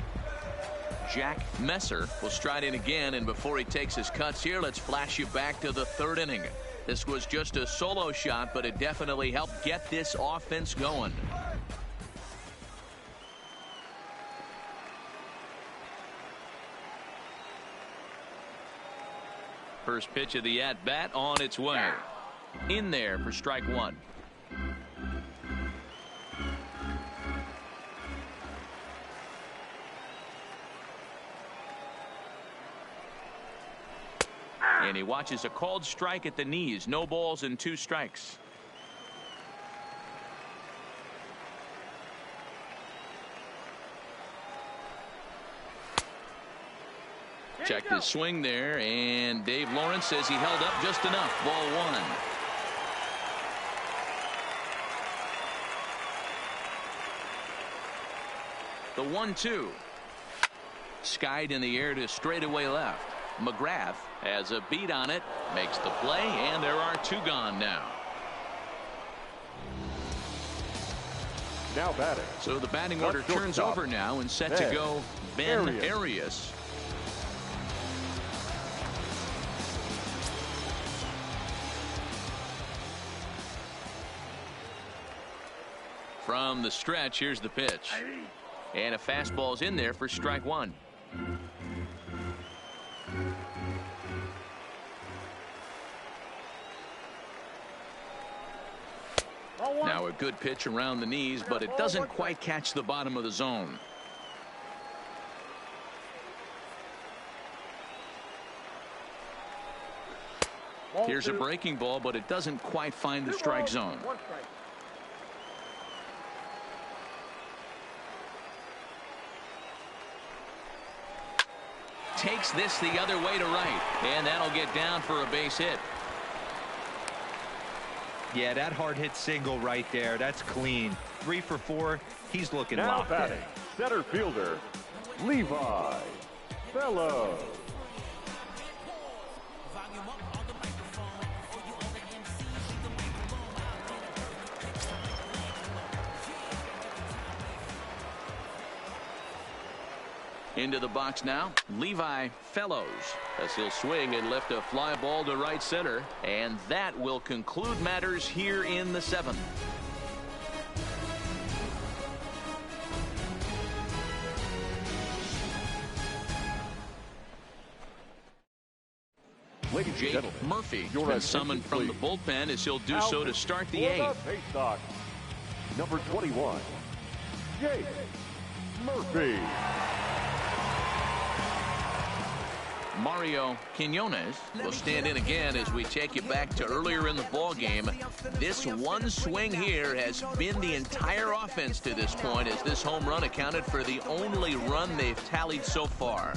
Jack Messer will stride in again, and before he takes his cuts here, let's flash you back to the third inning. This was just a solo shot, but it definitely helped get this offense going. First pitch of the at-bat on its way. In there for strike one. And he watches a called strike at the knees. No balls and 2 strikes. Checked his swing there, and Dave Lawrence says he held up just enough. Ball 1. The 1-2. Skied in the air to straightaway left. McGrath has a beat on it, makes the play, and there are 2 gone now. Now batting. So the batting order turns over now, and set to go Ben Arias. From the stretch, here's the pitch. And a fastball's in there for strike one. Now a good pitch around the knees, but it doesn't quite catch the bottom of the zone. Here's a breaking ball, but it doesn't quite find the strike zone. Takes this the other way to right, and that'll get down for a base hit. Yeah, that hard hit single right there. That's clean. 3 for 4. He's looking Now locked batting. in. Center fielder, Levi Fellows. Into the box now, Levi Fellows, as he'll swing and lift a fly ball to right center, and that will conclude matters here in the 7th. Ladies and Jake gentlemen, Murphy has your been attention, summoned from the please. bullpen as he'll do so to start the For 8th. Face Sox, number 21, Jake Murphy. Mario Quinones will stand in again as we take you back to earlier in the ball game. This one swing here has been the entire offense to this point, as this home run accounted for the only run they've tallied so far.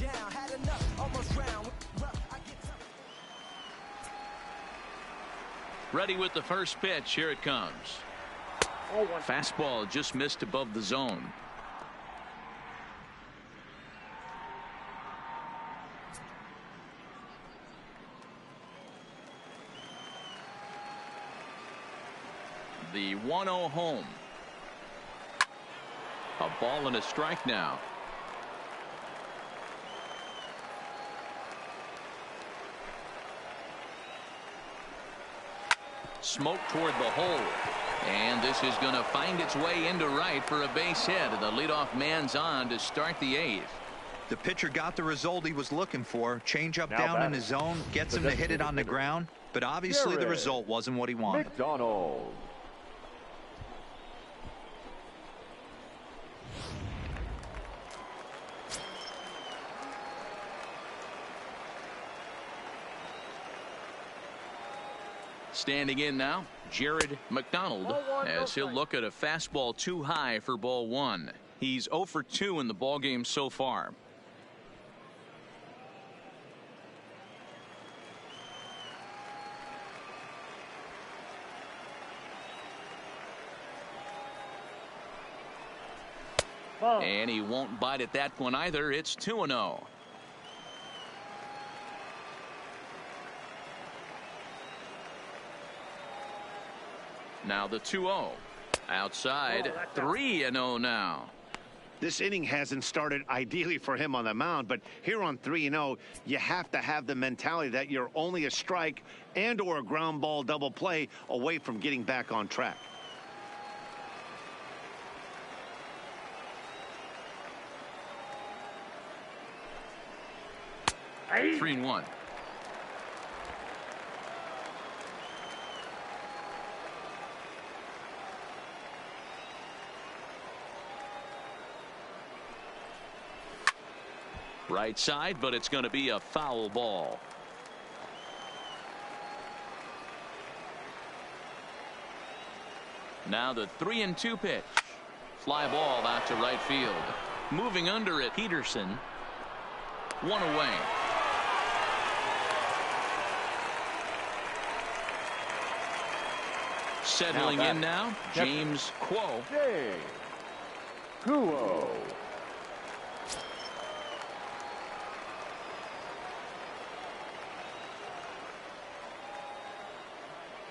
Ready with the first pitch. Here it comes. Fastball just missed above the zone. The 1-0 home. A ball and a strike now. Smoke toward the hole. And this is going to find its way into right for a base hit. The leadoff man's on to start the 8th. The pitcher got the result he was looking for. Change up Now down in batting. his zone, gets him to hit it on the ground, but obviously the Jared result wasn't what he wanted. McDonald. Standing in now, Jared McDonald, as he'll look at a fastball too high for ball one. He's 0 for 2 in the ballgame so far. And he won't bite at that one either. It's 2-0. Now the 2-0. Outside, 3-0 now. This inning hasn't started ideally for him on the mound, but here on 3-0, you have to have the mentality that you're only a strike and or a ground ball double play away from getting back on track. Hey. 3-1. Right side, but it's going to be a foul ball. Now the 3-2 pitch. Fly ball out to right field. Moving under it, Peterson. One away. Settling in now, James Quo. Kuo.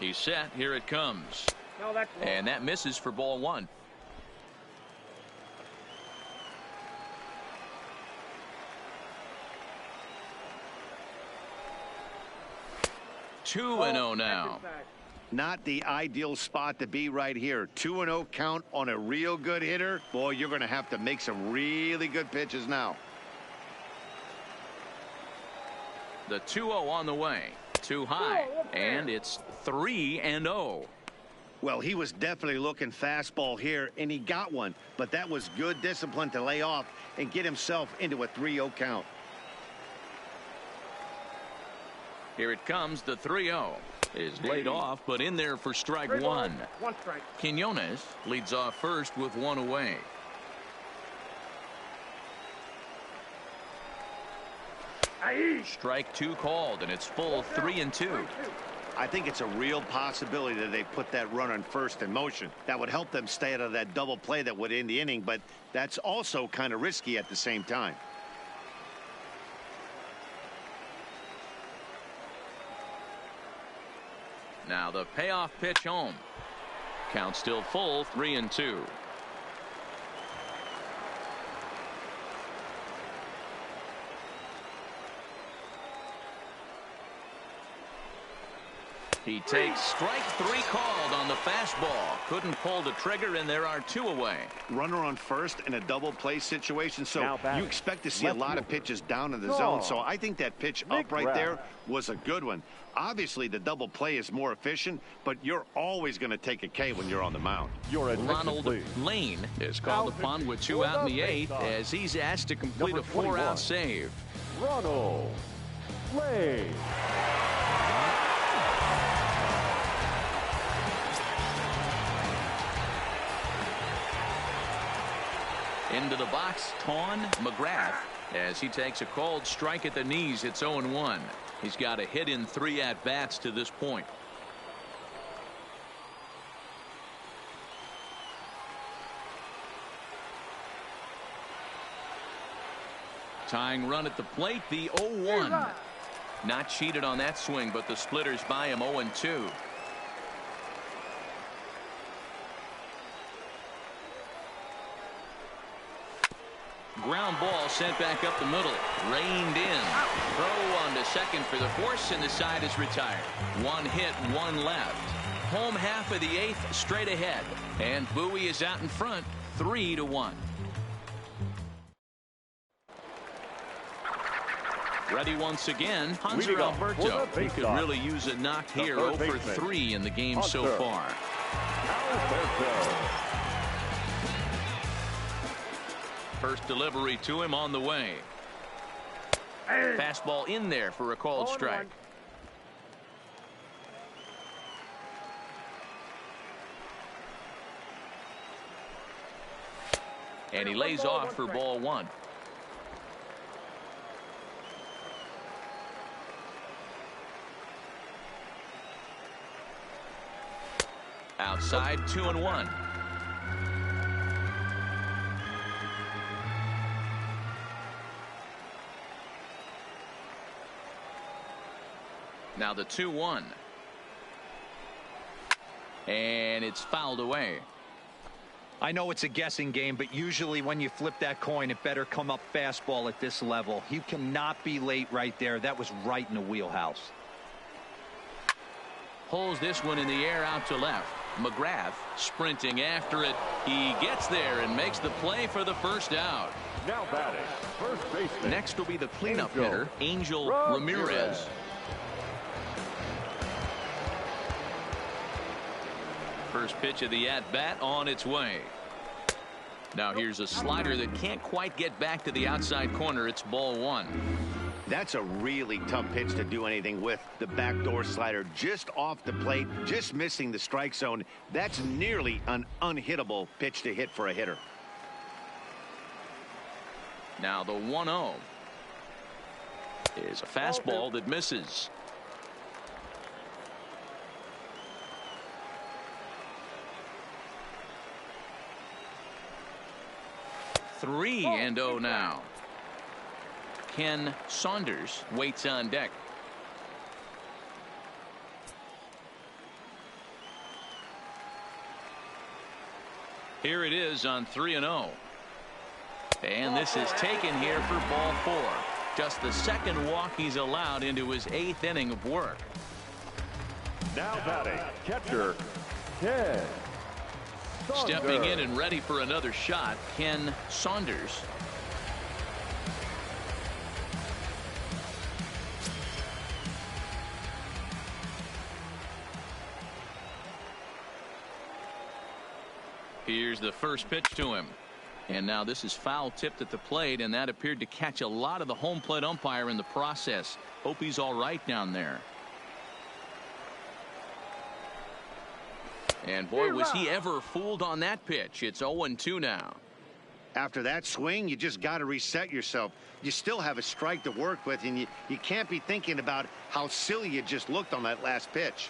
He's set. Here it comes. No, that's wrong. And that misses for ball one. Two and 0 now. Not the ideal spot to be right here. 2-0 count on a real good hitter. Boy, you're going to have to make some really good pitches now. The 2-0 on the way. Too high. And it's 3-0. Well, he was definitely looking fastball here, and he got one. But that was good discipline to lay off and get himself into a 3-0 count. Here it comes. The 3-0 is laid off, but in there for strike one. One strike. Quinones leads off first with one away. Strike two called, and it's full 3-2. I think it's a real possibility that they put that runner on first in motion. That would help them stay out of that double play that would end the inning, but that's also kind of risky at the same time. Now the payoff pitch home. Count still full, 3-2. He takes strike three called on the fastball. Couldn't pull the trigger, and there are two away. Runner on first in a double play situation, so you expect to see a lot of pitches down in the zone. So I think that pitch up right there was a good one. Obviously, the double play is more efficient, but you're always going to take a K when you're on the mound. Ronald Lane is called upon with two out in the eighth as he's asked to complete a 4-out save. Ronald Lane. Into the box, Tawn McGrath, as he takes a called strike at the knees. It's 0-1. He's got a hit in 3 at-bats to this point. Tying run at the plate, the 0-1. Not cheated on that swing, but the splitters by him 0-2. Ground ball sent back up the middle. Reined in. Throw on to second for the force, and the side is retired. One hit, one left. Home half of the eighth straight ahead. And Bowie is out in front, 3-1. Ready once again, Hanser Alberto. He could really use a knock here. 0 for 3 in the game so far. Alberto. First delivery to him on the way. Fastball in there for a called strike. And he lays off for ball one. Outside, 2-1. Now the 2-1. And it's fouled away. I know it's a guessing game, but usually when you flip that coin, it better come up fastball at this level. You cannot be late right there. That was right in the wheelhouse. Pulls this one in the air out to left. McGrath sprinting after it. He gets there and makes the play for the first out. Now batting, first baseman. Next will be the cleanup Angel hitter, Angel Ramirez. First pitch of the at-bat on its way. Now here's a slider that can't quite get back to the outside corner. It's ball one. That's a really tough pitch to do anything with. The backdoor slider just off the plate, just missing the strike zone. That's nearly an unhittable pitch to hit for a hitter. Now the 1-0 is a fastball that misses. Three and 0 now. Ken Saunders waits on deck. Here it is on 3-0. And this is taken here for ball four. Just the second walk he's allowed into his 8th inning of work. Now batting, catcher, Ken Saunders. Stepping in and ready for another shot, Ken Saunders. Here's the first pitch to him. And now this is foul tipped at the plate, and that appeared to catch a lot of the home plate umpire in the process. Hope he's all right down there. And boy, was he ever fooled on that pitch. It's 0-2 now. After that swing, you just got to reset yourself. You still have a strike to work with, and you can't be thinking about how silly you just looked on that last pitch.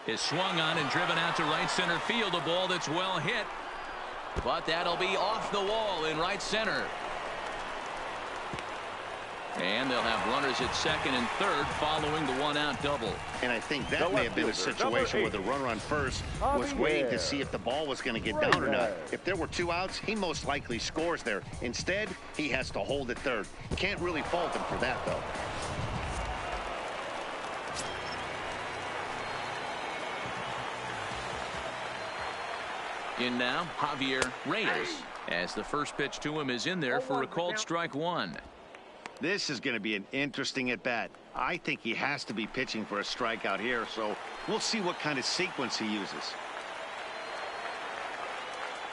Is swung on and driven out to right center field. A ball that's well hit. But that'll be off the wall in right center. And they'll have runners at second and third following the one-out double. And I think that may have been a situation where the runner on first was waiting to see if the ball was going to get down or not. If there were 2 outs, he most likely scores there. Instead, he has to hold at third. Can't really fault him for that, though. In now, Javier Reyes, as the first pitch to him is in there for a called strike one. This is going to be an interesting at-bat. I think he has to be pitching for a strikeout here, so we'll see what kind of sequence he uses.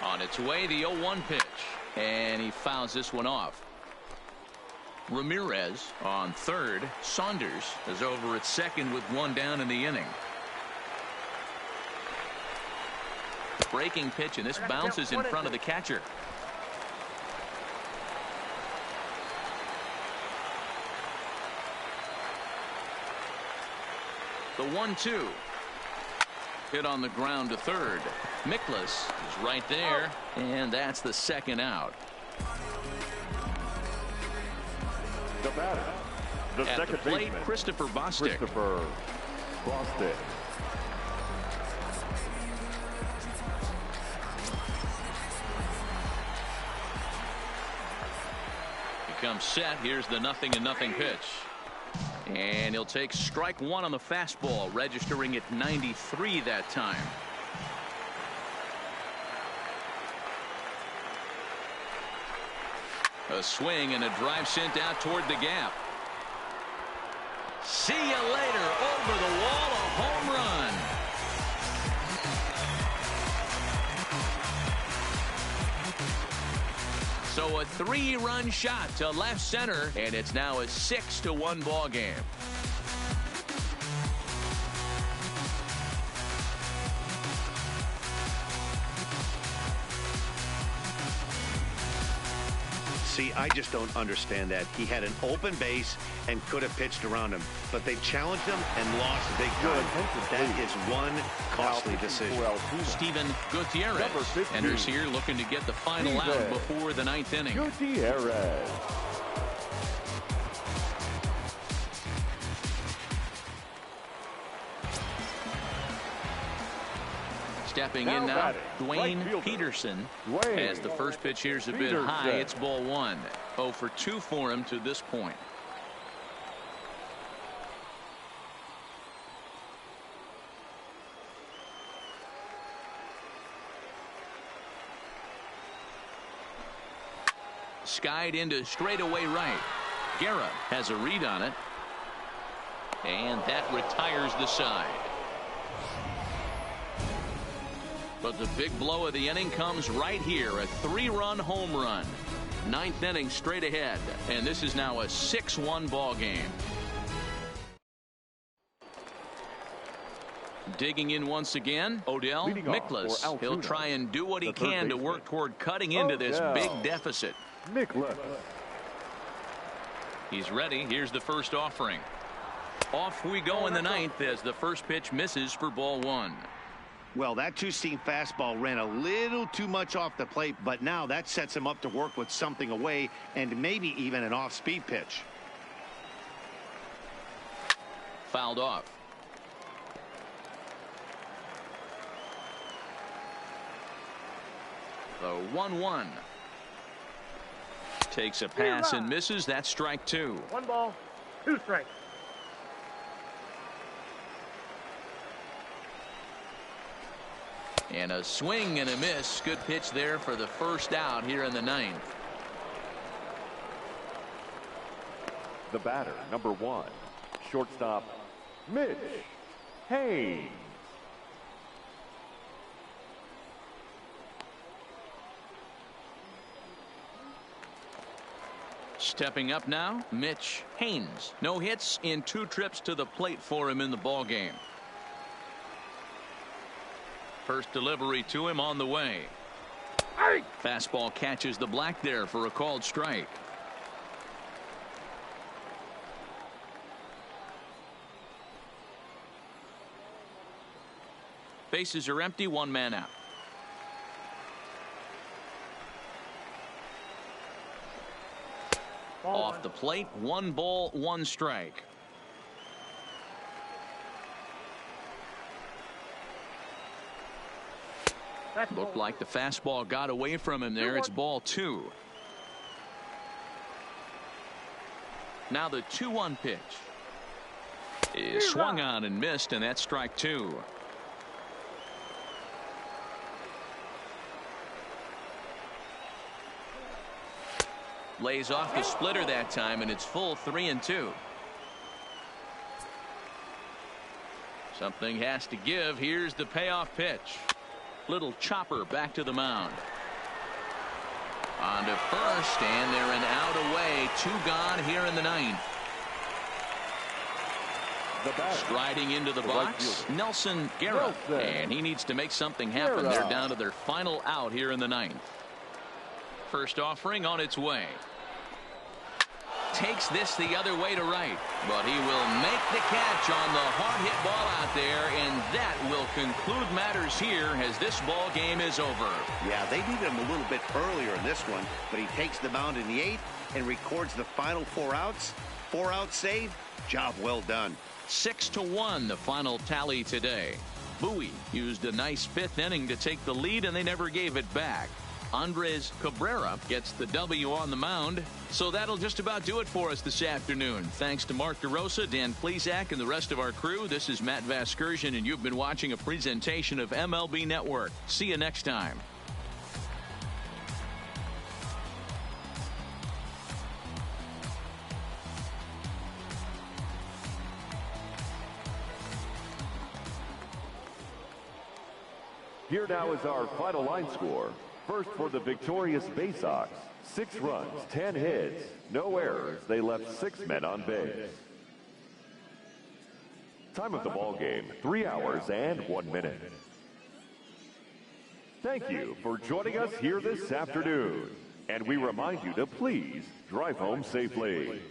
On its way, the 0-1 pitch, and he fouls this one off. Ramirez on third. Saunders is over at second with one down in the inning. Breaking pitch, and this bounces in front of the catcher. The 1-2 hit on the ground to third. Miklas is right there, and that's the second out. The batter, the At second the plate, baseman, Christopher Bostic. Christopher Bostic. Comes set. Here's the 0-0 pitch, and he'll take strike one on the fastball, registering at 93 that time. A swing and a drive sent out toward the gap. See you later. Over the wall, a home run. So a 3-run shot to left center, and it's now a 6-1 ball game. See, I just don't understand that. He had an open base and could have pitched around him, but they challenged him and lost big time. That is one costly decision. Steven Gutierrez enters here looking to get the final out before the ninth inning. Gutierrez. Stepping in now, Dwayne Peterson. As the first pitch here's a bit high, it's ball one. 0 for 2 for him to this point. Skied into straightaway right. Guerra has a read on it. And that retires the side. But the big blow of the inning comes right here. A 3-run home run. Ninth inning straight ahead. And this is now a 6-1 ball game. Digging in once again, Odell Miklas. He'll try and do what he can to work toward cutting into this big deficit. Miklas. He's ready. Here's the first offering. Off we go in the ninth as the first pitch misses for ball one. Well, that two-seam fastball ran a little too much off the plate, but now that sets him up to work with something away and maybe even an off-speed pitch. Fouled off. The 1-1. Takes a pass and misses. That's strike two. 1 ball, 2 strikes. And a swing and a miss. Good pitch there for the first out here in the ninth. The batter, number 1, shortstop, Mitch Haynes. Stepping up now, Mitch Haynes. No hits in 2 trips to the plate for him in the ball game. First delivery to him on the way. Fastball catches the black there for a called strike. Bases are empty, 1 man out. Off the plate, 1 ball, 1 strike. Looked like the fastball got away from him there. It's ball 2. Now the 2-1 pitch is swung on and missed, and that's strike 2. Lays off the splitter that time, and it's full 3-2. Something has to give. Here's the payoff pitch. Little chopper back to the mound. On to first, and they're an out away. 2 gone here in the ninth. Striding into the box, Nelson Guerra. And he needs to make something happen. They're down to their final out here in the ninth. First offering on its way. Takes this the other way to right, but he will make the catch on the hard hit ball out there, and that will conclude matters here as this ball game is over. Yeah, they needed him a little bit earlier in this one, but he takes the mound in the 8th and records the final 4 outs. 4 out save. Job well done. 6-1 the final tally today. Bowie used a nice 5th inning to take the lead, and they never gave it back. Andres Cabrera gets the W on the mound. So that'll just about do it for us this afternoon. Thanks to Mark DeRosa, Dan Plesac, and the rest of our crew. This is Matt Vasgersian, and you've been watching a presentation of MLB Network. See you next time. Here now is our final line score. First for the victorious Bay Sox. 6 runs, 10 hits, no errors. They left 6 men on base. Time of the ball game, 3 hours and 1 minute. Thank you for joining us here this afternoon. And we remind you to please drive home safely.